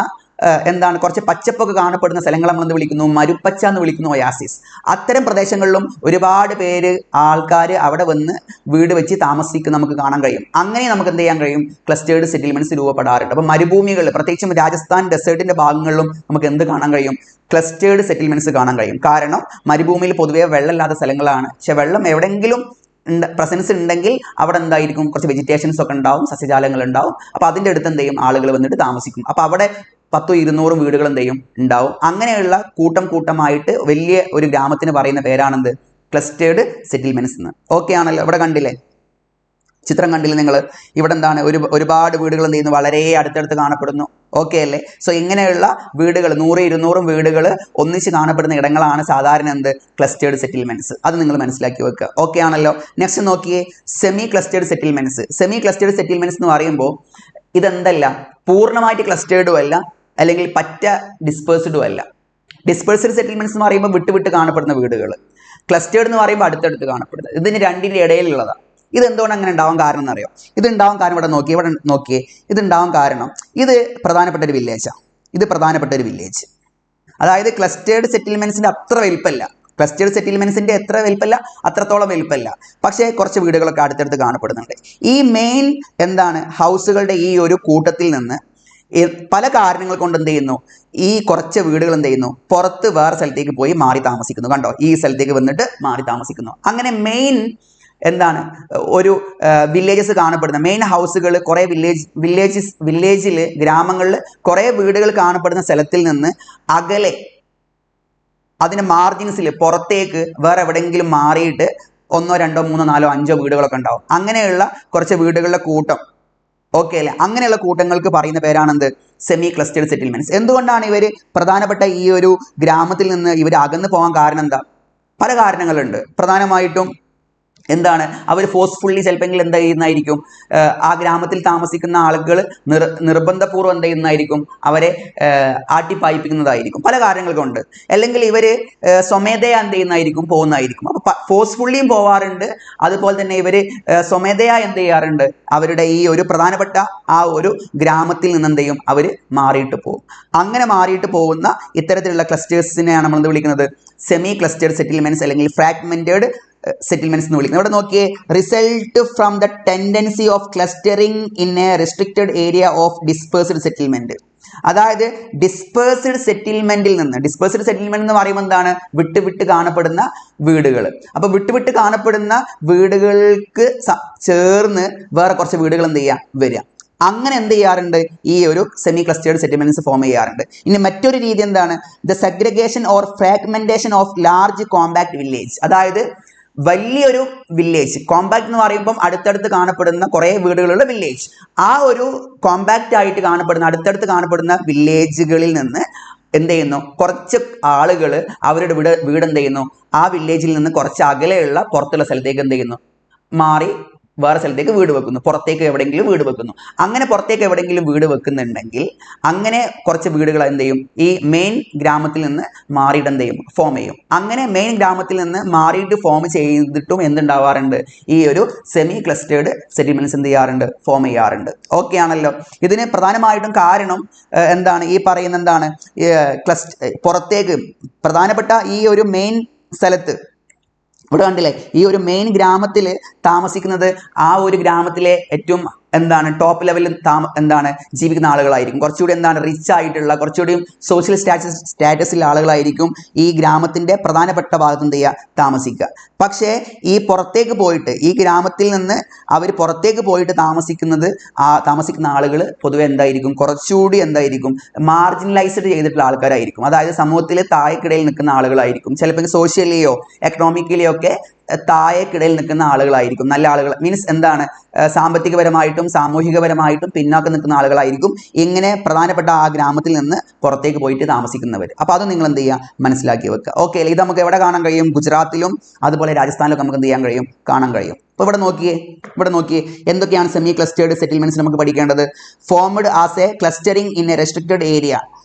കുറച്ച് പച്ചപ്പൊക്കെ കാണപ്പെടുന്ന സ്ഥലങ്ങൾ നമ്മൾ എന്ത് വിളിക്കുന്നു? മരുപ്പച്ച എന്ന് വിളിക്കുന്നു, ഒയാസിസ്. അത്തരം പ്രദേശങ്ങളിലും ഒരുപാട് പേര്, ആൾക്കാർ അവിടെ വന്ന് വീട് വെച്ച് താമസിക്കുന്ന നമുക്ക് കാണാൻ കഴിയും. അങ്ങനെ നമുക്ക് എന്ത് ചെയ്യാൻ കഴിയും? ക്ലസ്റ്റേഡ് സെറ്റിൽമെന്റ്സ് രൂപപ്പെടാറുണ്ട്. അപ്പൊ മരുഭൂമികൾ, പ്രത്യേകിച്ചും രാജസ്ഥാൻ ഡെസേർട്ടിന്റെ ഭാഗങ്ങളിലും നമുക്ക് എന്ത് കാണാൻ കഴിയും? ക്ലസ്റ്റേഡ് സെറ്റിൽമെന്റ്സ് കാണാൻ കഴിയും. കാരണം മരുഭൂമിയിൽ പൊതുവെ വെള്ളമില്ലാത്ത സ്ഥലങ്ങളാണ്. പക്ഷെ വെള്ളം എവിടെയെങ്കിലും പ്രസൻസ് ഉണ്ടെങ്കിൽ അവിടെ എന്തായിരിക്കും? കുറച്ച് വെജിറ്റേഷൻസ് ഒക്കെ ഉണ്ടാവും, സസ്യജാലങ്ങൾ ഉണ്ടാവും. അപ്പൊ അതിന്റെ അടുത്ത് എന്ത് ചെയ്യും? ആളുകൾ വന്നിട്ട് താമസിക്കും. അപ്പൊ അവിടെ 100-200 വീടുകൾ എന്ത് ചെയ്യും? ഉണ്ടാവും. അങ്ങനെയുള്ള കൂട്ടമായിട്ട് വലിയ ഒരു ഗ്രാമത്തിന് പറയുന്ന പേരാണെന്ത്? ക്ലസ്റ്റേഡ് സെറ്റിൽമെന്റ്സ് എന്ന്. ഓക്കെ ആണല്ലോ? ഇവിടെ കണ്ടില്ലേ? ചിത്രം കണ്ടില്ലേ നിങ്ങൾ? ഇവിടെ എന്താണ്? ഒരുപാട് വീടുകൾ എന്ത് ചെയ്യുന്നു? വളരെ അടുത്തടുത്ത് കാണപ്പെടുന്നു. ഓക്കെ അല്ലേ? സോ ഇങ്ങനെയുള്ള വീടുകൾ 100-200 വീടുകൾ ഒന്നിച്ച് കാണപ്പെടുന്ന ഇടങ്ങളാണ് സാധാരണ എന്ത്? ക്ലസ്റ്റേഡ് സെറ്റിൽമെന്റ്സ്. അത് നിങ്ങൾ മനസ്സിലാക്കി വെക്കുക. ഓക്കെ ആണല്ലോ? നെക്സ്റ്റ് നോക്കിയേ, സെമി ക്ലസ്റ്റേഡ് സെറ്റിൽമെന്റ്സ്. സെമി ക്ലസ്റ്റേഡ് സെറ്റിൽമെന്റ്സ് എന്ന് പറയുമ്പോൾ ഇതെന്തല്ല? പൂർണ്ണമായിട്ട് ക്ലസ്റ്റേർഡും അല്ല, അല്ലെങ്കിൽ പറ്റ ഡിസ്പേഴ്സ്ഡും അല്ല. ഡിസ്പേഴ്സ്ഡ് സെറ്റിൽമെന്റ്സ് എന്ന് പറയുമ്പോൾ വിട്ട് കാണപ്പെടുന്ന വീടുകൾ. ക്ലസ്റ്റേർഡ് എന്ന് പറയുമ്പോൾ അടുത്തടുത്ത് കാണപ്പെടുന്നത്. ഇതിന് രണ്ടിൻ്റെ ഇടയിലുള്ളതാണ്. ഇത് എന്തുകൊണ്ട് അങ്ങനെ ഉണ്ടാവാൻ കാരണം എന്നറിയോ? ഇത് ഉണ്ടാവാൻ കാരണം ഇവിടെ നോക്കിയേ. ഇത് ഉണ്ടാവാൻ കാരണം ഇത് പ്രധാനപ്പെട്ട ഒരു വില്ലേജ്. അതായത് ക്ലസ്റ്റേർഡ് സെറ്റിൽമെന്റ്സിന്റെ അത്ര വലിപ്പമല്ല. ക്ലസ്റ്റേർഡ് സെറ്റിൽമെന്റ്സിന്റെ എത്ര വലിപ്പമല്ല? അത്രത്തോളം വലിപ്പമല്ല. പക്ഷേ കുറച്ച് വീടുകളൊക്കെ അടുത്തടുത്ത് കാണപ്പെടുന്നുണ്ട്. ഈ മെയിൻ ഹൗസുകളുടെ ഈ ഒരു കൂട്ടത്തിൽ നിന്ന് പല കാരണങ്ങൾ കൊണ്ട് എന്ത് ചെയ്യുന്നു? ഈ കുറച്ച് വീടുകൾ എന്ത് ചെയ്യുന്നു? പുറത്ത് വേറെ സ്ഥലത്തേക്ക് പോയി മാറി താമസിക്കുന്നു. കണ്ടോ? ഈ സ്ഥലത്തേക്ക് വന്നിട്ട് മാറി താമസിക്കുന്നു. അങ്ങനെ മെയിൻ ഒരു വില്ലേജസ് കാണപ്പെടുന്ന മെയിൻ ഹൗസുകൾ, കുറെ വില്ലേജിൽ ഗ്രാമങ്ങളിൽ കുറെ വീടുകൾ കാണപ്പെടുന്ന സ്ഥലത്തിൽ നിന്ന് അകലെ അതിന്റെ മാർജിൻസിൽ പുറത്തേക്ക് വേറെ എവിടെയെങ്കിലും മാറിയിട്ട് 1, 2, 3, 4, 5 വീടുകളൊക്കെ ഉണ്ടാവും. അങ്ങനെയുള്ള കുറച്ച് വീടുകളുടെ കൂട്ടം. ഓക്കെ അല്ലേ? അങ്ങനെയുള്ള കൂട്ടങ്ങൾക്ക് പറയുന്ന പേരാണെന്ത്? Semi ക്ലസ്റ്റേഡ് settlements. എന്തുകൊണ്ടാണ് ഇവർ പ്രധാനപ്പെട്ട ഈ ഒരു ഗ്രാമത്തിൽ നിന്ന് ഇവർ അകന്നു പോകാൻ കാരണം എന്താ? പല കാരണങ്ങളുണ്ട്. പ്രധാനമായിട്ടും അവർ ഫോഴ്സ്ഫുള്ളി ചിലപ്പോൾ എന്ത് ചെയ്യുന്നതായിരിക്കും? ആ ഗ്രാമത്തിൽ താമസിക്കുന്ന ആളുകൾ നിർബന്ധപൂർവ്വം എന്ത് ചെയ്യുന്നതായിരിക്കും? അവരെ ആട്ടിപ്പായിപ്പിക്കുന്നതായിരിക്കും. പല കാരണങ്ങൾ കൊണ്ട്. അല്ലെങ്കിൽ ഇവർ സ്വമേധയാ എന്ത് ചെയ്യുന്നതായിരിക്കും? പോകുന്നതായിരിക്കും. അപ്പൊ ഫോഴ്സ്ഫുള്ളിയും പോവാറുണ്ട്. അതുപോലെ തന്നെ ഇവർ സ്വമേധയാ എന്ത് ചെയ്യാറുണ്ട്? അവരുടെ ഈ ഒരു പ്രധാനപ്പെട്ട ആ ഒരു ഗ്രാമത്തിൽ നിന്ന് എന്ത് ചെയ്യും? അവർ മാറിയിട്ട് പോകും. അങ്ങനെ മാറിയിട്ട് പോകുന്ന ഇത്തരത്തിലുള്ള ക്ലസ്റ്റേഴ്സിനെയാണ് നമ്മൾ എന്ത് വിളിക്കുന്നത്? സെമി ക്ലസ്റ്റേഡ് സെറ്റിൽമെന്റ്സ് അല്ലെങ്കിൽ ഫ്രാഗ്മെന്റഡ് സെറ്റിൽമെന്റ്സ് എന്ന് വിളിക്കുന്നത്. ഇവിടെ നോക്കിയേ, result from the tendency of clustering in A restricted area of dispersed settlement. അതായത് ഡിസ്പേഴ്സ്ഡ് സെറ്റിൽമെന്റ് എന്ന് പറയുമ്പോൾ എന്താണ്? വിട്ട് കാണപ്പെടുന്ന വീടുകൾ. അപ്പൊ വിട്ട് കാണപ്പെടുന്ന വീടുകൾക്ക് ചേർന്ന് വേറെ കുറച്ച് വീടുകൾ എന്ത് ചെയ്യാം? വരിക. അങ്ങനെ എന്ത് ചെയ്യാറുണ്ട്? ഈ ഒരു സെമി ക്ലസ്റ്റേർഡ് സെറ്റിൽമെന്റ്സ് ഫോം ചെയ്യാറുണ്ട്. ഇനി മറ്റൊരു രീതി എന്താണ്? The segregation or fragmentation of large compact village. അതായത് വലിയൊരു വില്ലേജ്, കോമ്പാക്ട് എന്ന് പറയുമ്പം അടുത്തടുത്ത് കാണപ്പെടുന്ന കുറേ വീടുകളുള്ള വില്ലേജ്. ആ ഒരു കോമ്പാക്റ്റ് ആയിട്ട് അടുത്തടുത്ത് കാണപ്പെടുന്ന വില്ലേജുകളിൽ നിന്ന് എന്ത് ചെയ്യുന്നു? കുറച്ച് ആളുകൾ അവരുടെ വീട് എന്ത് ചെയ്യുന്നു? ആ വില്ലേജിൽ നിന്ന് കുറച്ച് അകലെയുള്ള പുറത്തുള്ള സ്ഥലത്തേക്ക് എന്ത് ചെയ്യുന്നു? മാറി വേറെ സ്ഥലത്തേക്ക് വീട് വെക്കുന്നു, പുറത്തേക്ക് എവിടെയെങ്കിലും വീട് വെക്കുന്നു. അങ്ങനെ പുറത്തേക്ക് എവിടെയെങ്കിലും വീട് വെക്കുന്നുണ്ടെങ്കിൽ അങ്ങനെ കുറച്ച് വീടുകൾ എന്ത് ചെയ്യും, ഈ മെയിൻ ഗ്രാമത്തിൽ നിന്ന് മാറിയിട്ട് എന്ത് ചെയ്യും, ഫോം ചെയ്യും. അങ്ങനെ മെയിൻ ഗ്രാമത്തിൽ നിന്ന് മാറിയിട്ട് ഫോം ചെയ്തിട്ടും എന്തുണ്ടാവാറുണ്ട്, ഈ ഒരു സെമി ക്ലസ്റ്റേർഡ് സെറ്റിൽമെന്റ്സ് എന്ത് ചെയ്യാറുണ്ട്, ഫോം ചെയ്യാറുണ്ട്. ഓക്കെ ആണല്ലോ. ഇതിന് പ്രധാനമായിട്ടും കാരണം എന്താണ്, ഈ പറയുന്ന എന്താണ്, പുറത്തേക്ക് പ്രധാനപ്പെട്ട ഈ ഒരു മെയിൻ സ്ഥലത്ത് ഇവിടെ കണ്ടില്ലേ, ഈ ഒരു മെയിൻ ഗ്രാമത്തിൽ താമസിക്കുന്നത് ആ ഒരു ഗ്രാമത്തിലെ ഏറ്റവും എന്താണ് ടോപ്പ് ലെവലിൽ എന്താണ് ജീവിക്കുന്ന ആളുകളായിരിക്കും. കുറച്ചുകൂടി എന്താണ് റിച്ച് ആയിട്ടുള്ള, കുറച്ചുകൂടി സോഷ്യൽ സ്റ്റാറ്റസിലെ ആളുകളായിരിക്കും ഈ ഗ്രാമത്തിന്റെ പ്രധാനപ്പെട്ട ഭാഗത്ത് എന്ത് ചെയ്യുക, താമസിക്കുക. പക്ഷേ ഈ പുറത്തേക്ക് പോയിട്ട്, ഈ ഗ്രാമത്തിൽ നിന്ന് അവർ പുറത്തേക്ക് പോയിട്ട് താമസിക്കുന്ന ആളുകൾ പൊതുവെ എന്തായിരിക്കും, കുറച്ചുകൂടി എന്തായിരിക്കും, മാർജിനലൈസ്ഡ് ചെയ്തിട്ടുള്ള ആൾക്കാരായിരിക്കും. അതായത് സമൂഹത്തിൽ താഴെക്കിടയിൽ നിൽക്കുന്ന ആളുകളായിരിക്കും. ചിലപ്പോൾ സോഷ്യലിയോ എക്കണോമിക്കലിയോ ഒക്കെ താഴെക്കിടയിൽ നിൽക്കുന്ന ആളുകളായിരിക്കും. നല്ല ആളുകൾ മീൻസ് എന്താണ്, സാമ്പത്തികപരമായിട്ടും സാമൂഹികപരമായിട്ടും പിന്നാക്കം നിൽക്കുന്ന ആളുകളായിരിക്കും ഇങ്ങനെ പ്രധാനപ്പെട്ട ആ ഗ്രാമത്തിൽ നിന്ന് പുറത്തേക്ക് പോയിട്ട് താമസിക്കുന്നവർ. അപ്പോൾ അത് നിങ്ങൾ എന്ത് ചെയ്യുക, മനസ്സിലാക്കി വെക്കുക. ഓക്കെ അല്ലേ. ഇത് നമുക്ക് എവിടെ കാണാൻ കഴിയും, ഗുജറാത്തിലും അതുപോലെ രാജസ്ഥാനിലും നമുക്ക് എന്ത് ചെയ്യാൻ കഴിയും, കാണാൻ കഴിയും. അപ്പോൾ ഇവിടെ നോക്കിയേ എന്തൊക്കെയാണ് സെമി ക്ലസ്റ്റേർഡ് സെറ്റിൽമെന്റ്സ് നമുക്ക് പഠിക്കേണ്ടത്. Formed as A clustering in A restricted area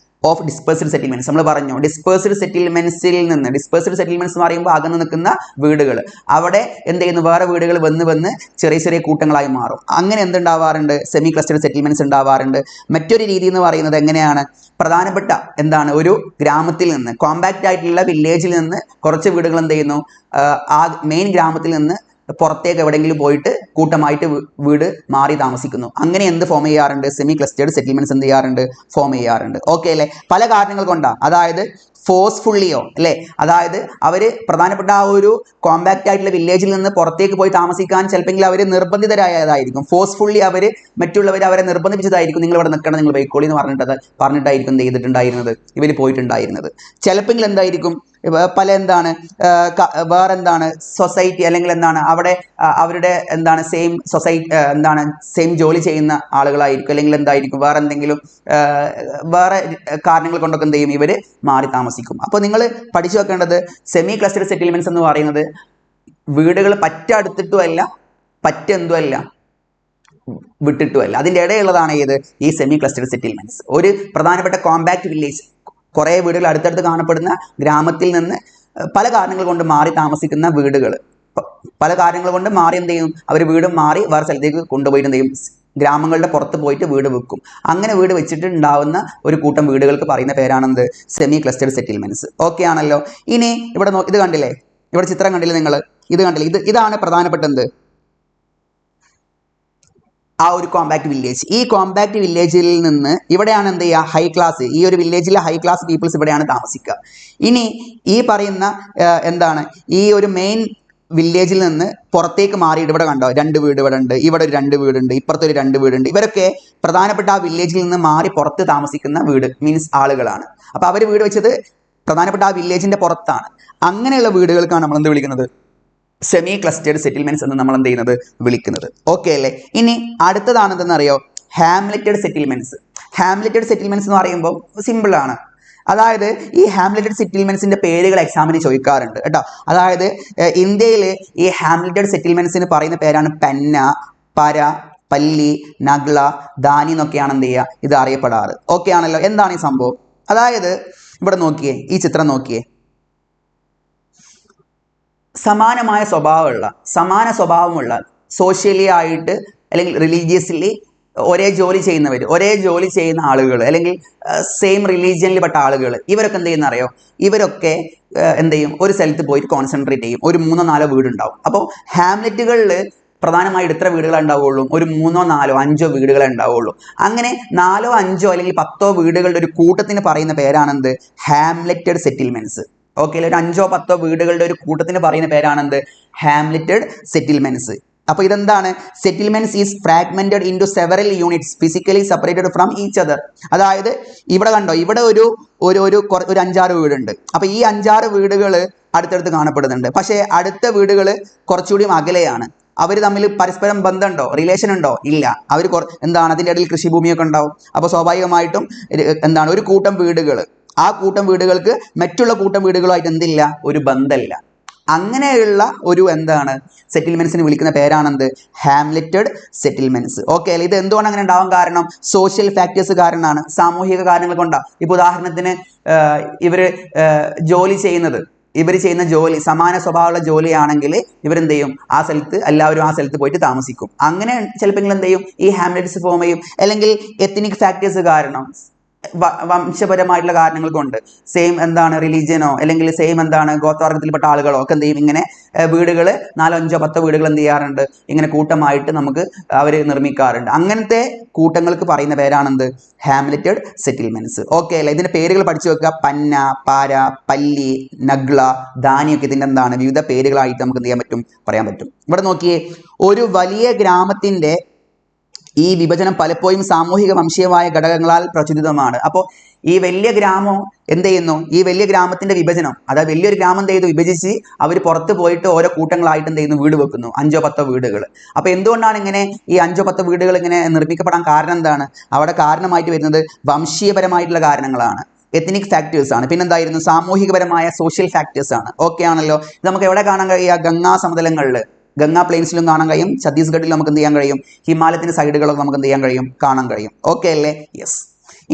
of dispersed settlements. നമ്മൾ പറഞ്ഞു ഡിസ്പേഴ്സ്ഡ് സെറ്റിൽമെന്റ്സിൽ നിന്ന്, ഡിസ്പേഴ്സ്ഡ് സെറ്റിൽമെന്റ്സ് എന്ന് പറയുമ്പോൾ അകന്ന് നിൽക്കുന്ന വീടുകൾ, അവിടെ എന്ത് ചെയ്യുന്നു, വേറെ വീടുകൾ വന്ന് ചെറിയ ചെറിയ കൂട്ടങ്ങളായി മാറും. അങ്ങനെ എന്തുണ്ടാവാറുണ്ട്, സെമി ക്ലസ്റ്റേർഡ് സെറ്റിൽമെന്റ്സ് ഉണ്ടാവാറുണ്ട്. മറ്റൊരു രീതി എന്ന് പറയുന്നത് എങ്ങനെയാണ്, പ്രധാനപ്പെട്ട എന്താണ് ഒരു ഗ്രാമത്തിൽ നിന്ന്, കോമ്പാക്റ്റ് ആയിട്ടുള്ള വില്ലേജിൽ നിന്ന് കുറച്ച് വീടുകൾ എന്ത് ചെയ്യുന്നു, ആ മെയിൻ ഗ്രാമത്തിൽ നിന്ന് പുറത്തേക്ക് എവിടെയെങ്കിലും പോയിട്ട് കൂട്ടമായിട്ട് വീട് മാറി താമസിക്കുന്നു. അങ്ങനെ എന്ത് ഫോം ചെയ്യാറുണ്ട്, സെമി ക്ലസ്റ്റേർഡ് സെറ്റിൽമെന്റ്സ് എന്ത് ചെയ്യാറുണ്ട്, ഫോം ചെയ്യാറുണ്ട്. ഓക്കെ അല്ലേ. പല കാരണങ്ങൾ കൊണ്ടാണ്, അതായത് ഫോഴ്സ്ഫുള്ളിയോ അല്ലേ, അതായത് അവർ പ്രധാനപ്പെട്ട ആ ഒരു കോമ്പാക്റ്റ് ആയിട്ടുള്ള വില്ലേജിൽ നിന്ന് പുറത്തേക്ക് പോയി താമസിക്കാൻ ചിലപ്പോൾ അവർ നിർബന്ധിതരായതായിരിക്കും. ഫോഴ്സ്ഫുള്ളി മറ്റുള്ളവർ അവരെ നിർബന്ധിപ്പിച്ചതായിരിക്കും, നിങ്ങൾ ഇവിടെ നിൽക്കണം, നിങ്ങൾ ബൈക്കോളി എന്ന് പറഞ്ഞിട്ടായിരിക്കും എന്ത് ചെയ്തിട്ടുണ്ടായിരുന്നത്, ഇവർ പോയിട്ടുണ്ടായിരുന്നത്. ചിലപ്പോൾ എന്തായിരിക്കും, പല എന്താണ് വേറെ എന്താണ് സൊസൈറ്റി അല്ലെങ്കിൽ എന്താണ് അവിടെ അവരുടെ എന്താണ് സെയിം ജോലി ചെയ്യുന്ന ആളുകളായിരിക്കും, അല്ലെങ്കിൽ എന്തായിരിക്കും വേറെ എന്തെങ്കിലും വേറെ കാരണങ്ങൾ കൊണ്ടൊക്കെ എന്ത് ചെയ്യും, ഇവർ മാറി താമസിക്കും. അപ്പോൾ നിങ്ങൾ പഠിച്ചു വെക്കേണ്ടത് സെമി ക്ലസ്റ്റേർഡ് സെറ്റിൽമെന്റ്സ് എന്ന് പറയുന്നത് വീടുകൾ അടുത്തിട്ടുമല്ല എന്തുമല്ല വിട്ടിട്ടുമല്ല, അതിൻ്റെ ഇടയുള്ളതാണ് ഏത്, ഈ സെമി ക്ലസ്റ്റേർഡ് സെറ്റിൽമെന്റ്സ്. ഒരു പ്രധാനപ്പെട്ട കോമ്പാക്റ്റ് വില്ലേജ്, കുറേ വീടുകൾ അടുത്തടുത്ത് കാണപ്പെടുന്ന ഗ്രാമത്തിൽ നിന്ന് പല കാരണങ്ങൾ കൊണ്ട് മാറി താമസിക്കുന്ന വീടുകൾ, പല കാര്യങ്ങൾ കൊണ്ട് മാറി എന്ത് ചെയ്യും, അവർ വീട് മാറി വേറെ സ്ഥലത്തേക്ക് കൊണ്ടുപോയിട്ട് എന്ത് ചെയ്യും, ഗ്രാമങ്ങളുടെ പുറത്ത് പോയിട്ട് വീട് വെക്കും. അങ്ങനെ വീട് വെച്ചിട്ട് ഉണ്ടാവുന്ന ഒരു കൂട്ടം വീടുകൾക്ക് പറയുന്ന പേരാണെന്ത്, സെമി ക്ലസ്റ്റേർഡ് സെറ്റിൽമെന്റ്സ്. ഓക്കെ ആണല്ലോ. ഇനി ഇവിടെ ഇത് കണ്ടില്ലേ, ഇവിടെ ചിത്രം കണ്ടില്ലേ നിങ്ങൾ, ഇത് കണ്ടില്ലേ, ഇതാണ് പ്രധാനപ്പെട്ട എന്ത്, ആ ഒരു കോമ്പാക്റ്റ് വില്ലേജ്. ഈ കോമ്പാക്റ്റ് വില്ലേജിൽ നിന്ന് ഇവിടെയാണ് എന്ത് ചെയ്യുക, ഹൈ ക്ലാസ്, ഈ ഒരു വില്ലേജിലെ ഹൈ ക്ലാസ് പീപ്പിൾസ് ഇവിടെയാണ് താമസിക്കുക. ഇനി ഈ പറയുന്ന എന്താണ്, ഈ ഒരു മെയിൻ വില്ലേജിൽ നിന്ന് പുറത്തേക്ക് മാറിയിട്ട് ഇവിടെ കണ്ടോ, 2 വീട് ഇവിടെ ഉണ്ട്, ഇവിടെ ഒരു 2 വീടുണ്ട്, ഇപ്പുറത്തൊരു 2 വീടുണ്ട്. ഇവരൊക്കെ പ്രധാനപ്പെട്ട ആ വില്ലേജിൽ നിന്ന് മാറി പുറത്ത് താമസിക്കുന്ന വീട് മീൻസ് ആളുകളാണ്. അപ്പോൾ അവർ വീട് വെച്ചത് പ്രധാനപ്പെട്ട ആ വില്ലേജിന്റെ പുറത്താണ്. അങ്ങനെയുള്ള വീടുകൾക്കാണ് നമ്മൾ എന്ത് വിളിക്കുന്നത്, സെമി ക്ലസ്റ്റേർഡ് സെറ്റിൽമെന്റ്സ് എന്ന് നമ്മൾ എന്ത് ചെയ്യുന്നത്, വിളിക്കുന്നത്. ഓക്കെ അല്ലേ. ഇനി അടുത്തതാണ് എന്തെന്നറിയോ, ഹാംലെറ്റഡ് സെറ്റിൽമെന്റ്സ്. ഹാംലെറ്റഡ് സെറ്റിൽമെന്റ്സ് എന്ന് പറയുമ്പോൾ സിമ്പിളാണ്. അതായത് ഈ ഹാംലെറ്റഡ് സെറ്റിൽമെന്റ്സിന്റെ പേരുകൾ എക്സാമിന് ചോദിക്കാറുണ്ട് കേട്ടോ. അതായത് ഇന്ത്യയിൽ ഈ ഹാംലെറ്റഡ് സെറ്റിൽമെന്റ്സിന് പറയുന്ന പേരാണ് പെന്ന, പര, പല്ലി, നഗ്ല, ദാനി എന്നൊക്കെയാണ് എന്ത് ചെയ്യുക, ഇത് അറിയപ്പെടാറ്. ഓക്കെ ആണല്ലോ. എന്താണ് ഈ സംഭവം, അതായത് ഇവിടെ നോക്കിയേ, ഈ ചിത്രം നോക്കിയേ, സമാന സ്വഭാവമുള്ള സോഷ്യലി ആയിട്ട് അല്ലെങ്കിൽ റിലീജിയസ്ലി ഒരേ ജോലി ചെയ്യുന്ന ആളുകൾ, അല്ലെങ്കിൽ സെയിം റിലീജിയനിൽ പെട്ട ആളുകൾ, ഇവരൊക്കെ എന്ത് ചെയ്യുന്ന അറിയോ, ഇവരൊക്കെ എന്ത് ചെയ്യും, ഒരു സ്ഥലത്ത് പോയിട്ട് കോൺസെൻട്രേറ്റ് ചെയ്യും. ഒരു 3-4 വീടുണ്ടാവും. അപ്പോൾ ഹാംലെറ്റുകളിൽ പ്രധാനമായിട്ട് എത്ര വീടുകളെ ഉണ്ടാവുള്ളൂ, ഒരു 3-4-5 വീടുകളെ ഉണ്ടാവുള്ളൂ. അങ്ങനെ 4-5 അല്ലെങ്കിൽ 10 വീടുകളുടെ ഒരു കൂട്ടത്തിന് പറയുന്ന പേരാണെന്ത്, ഹാംലെറ്റഡ് സെറ്റിൽമെന്റ്സ്. ഓക്കെ, ഒരു 5-10 വീടുകളുടെ ഒരു കൂട്ടത്തിന് പറയുന്ന പേരാണെന്ത്, ഹാംലെറ്റഡ് സെറ്റിൽമെന്റ്സ്. അപ്പോൾ ഇതെന്താണ്, settlements is fragmented into several units physically separated from each other. അതായത് ഇവിടെ കണ്ടോ, ഇവിടെ ഒരു 5-6 വീടുണ്ട്. അപ്പോൾ ഈ 5-6 വീടുകൾ അടുത്തടുത്ത് കാണപ്പെടുന്നുണ്ട്. പക്ഷേ അടുത്ത വീടുകൾ കുറച്ചുകൂടി അകലെയാണ്. അവർ തമ്മിൽ പരസ്പരം ബന്ധമുണ്ടോ, റിലേഷൻ ഉണ്ടോ, ഇല്ല. അവർ എന്താണ്, അതിൻ്റെ ഇടയിൽ കൃഷിഭൂമിയൊക്കെ ഉണ്ടാവും. അപ്പോൾ സ്വാഭാവികമായിട്ടും എന്താണ്, ഒരു കൂട്ടം വീടുകൾ, ആ കൂട്ടം വീടുകൾക്ക് മറ്റുള്ള കൂട്ടം വീടുകളുമായിട്ട് എന്തില്ല, ഒരു ബന്ധമില്ല. അങ്ങനെയുള്ള ഒരു എന്താണ് സെറ്റിൽമെന്റ്സിന് വിളിക്കുന്ന പേരാണെന്ത് ഹാംലെറ്റഡ് സെറ്റിൽമെന്റ്സ്. ഓക്കെ അല്ലേ? ഇത് എന്തുകൊണ്ട് അങ്ങനെ ഉണ്ടാവാൻ കാരണം സോഷ്യൽ ഫാക്ടേഴ്സ് കാരണമാണ്, സാമൂഹിക കാരണങ്ങൾ കൊണ്ടാണ്. ഇപ്പോൾ ഉദാഹരണത്തിന് ഇവര് ജോലി ചെയ്യുന്നത്, ഇവർ ചെയ്യുന്ന ജോലി സമാന സ്വഭാവമുള്ള ജോലിയാണെങ്കിൽ ഇവരെന്ത് ചെയ്യും, ആ സ്ഥലത്ത് എല്ലാവരും ആ സ്ഥലത്ത് പോയിട്ട് താമസിക്കും. അങ്ങനെ ചിലപ്പോൾ എന്ത് ചെയ്യും, ഈ ഹാംലെറ്റ്സ് ഫോം ചെയ്യും. അല്ലെങ്കിൽ എത്നിക് ഫാക്ടേഴ്സ് കാരണം, വംശപരമായിട്ടുള്ള കാരണങ്ങൾ കൊണ്ട് സെയിം എന്താണ് റിലീജിയനോ അല്ലെങ്കിൽ സെയിം എന്താണ് ഗോത്രവർഗത്തിൽപ്പെട്ട ആളുകളോ ഒക്കെ എന്ത് ചെയ്യും, ഇങ്ങനെ വീടുകൾ 4, 5, 10 വീടുകൾ എന്ത് ചെയ്യാറുണ്ട്, ഇങ്ങനെ കൂട്ടമായിട്ട് നമുക്ക് അവർ നിർമ്മിക്കാറുണ്ട്. അങ്ങനത്തെ കൂട്ടങ്ങൾക്ക് പറയുന്ന പേരാണെന്ത് ഹാംലെറ്റഡ് സെറ്റിൽമെന്റ്സ്. ഓക്കെ അല്ലേ? ഇതിന്റെ പേരുകൾ പഠിച്ചു വെക്കുക. പന്ന, പാര, പല്ലി, നഗ്ല, ധാനിയൊക്കെ ഇതിന്റെ എന്താണ് വിവിധ പേരുകളായിട്ട് നമുക്ക് എന്ത് ചെയ്യാൻ പറ്റും, പറയാൻ പറ്റും. ഇവിടെ നോക്കിയേ, ഒരു വലിയ ഗ്രാമത്തിന്റെ ഈ വിഭജനം പലപ്പോഴും സാമൂഹിക വംശീയമായ ഘടകങ്ങളാൽ പ്രചോദിതമാണ്. അപ്പോൾ ഈ വലിയ ഗ്രാമം എന്ത് ചെയ്യുന്നു, ഈ വലിയ ഗ്രാമത്തിന്റെ വിഭജനം, അതായത് വലിയൊരു ഗ്രാമം എന്ത് ചെയ്തു, വിഭജിച്ച് അവർ പുറത്ത് പോയിട്ട് ഓരോ കൂട്ടങ്ങളായിട്ട് എന്ത് ചെയ്യുന്നു, വീട് വെക്കുന്നു, 5 10 വീടുകൾ. അപ്പോൾ എന്തുകൊണ്ടാണ് ഇങ്ങനെ ഈ 5 10 വീടുകൾ ഇങ്ങനെ നിർമ്മിക്കപ്പെടാൻ കാരണം എന്താണ്? അവിടെ കാരണമായിട്ട് വരുന്നത് വംശീയപരമായിട്ടുള്ള കാരണങ്ങളാണ്, എത്നിക് ഫാക്ടേഴ്സ് ആണ്. പിന്നെന്തായിരുന്നു, സാമൂഹികപരമായ സോഷ്യൽ ഫാക്ടേഴ്സ് ആണ്. ഓക്കെ ആണല്ലോ? ഇത് നമുക്ക് എവിടെ കാണാൻ കഴിയുക, ഗംഗാ സമതലങ്ങളിൽ, ഗംഗാ പ്ലെയിൻസിലും കാണാൻ കഴിയും, ഛത്തീസ്ഗഡിൽ നമുക്ക് എന്ത് ചെയ്യാൻ കഴിയും, ഹിമാലയത്തിന്റെ സൈഡുകളൊക്കെ നമുക്ക് എന്ത് ചെയ്യാൻ കഴിയും, കാണാൻ കഴിയും. ഓക്കെ അല്ലേ? യെസ്.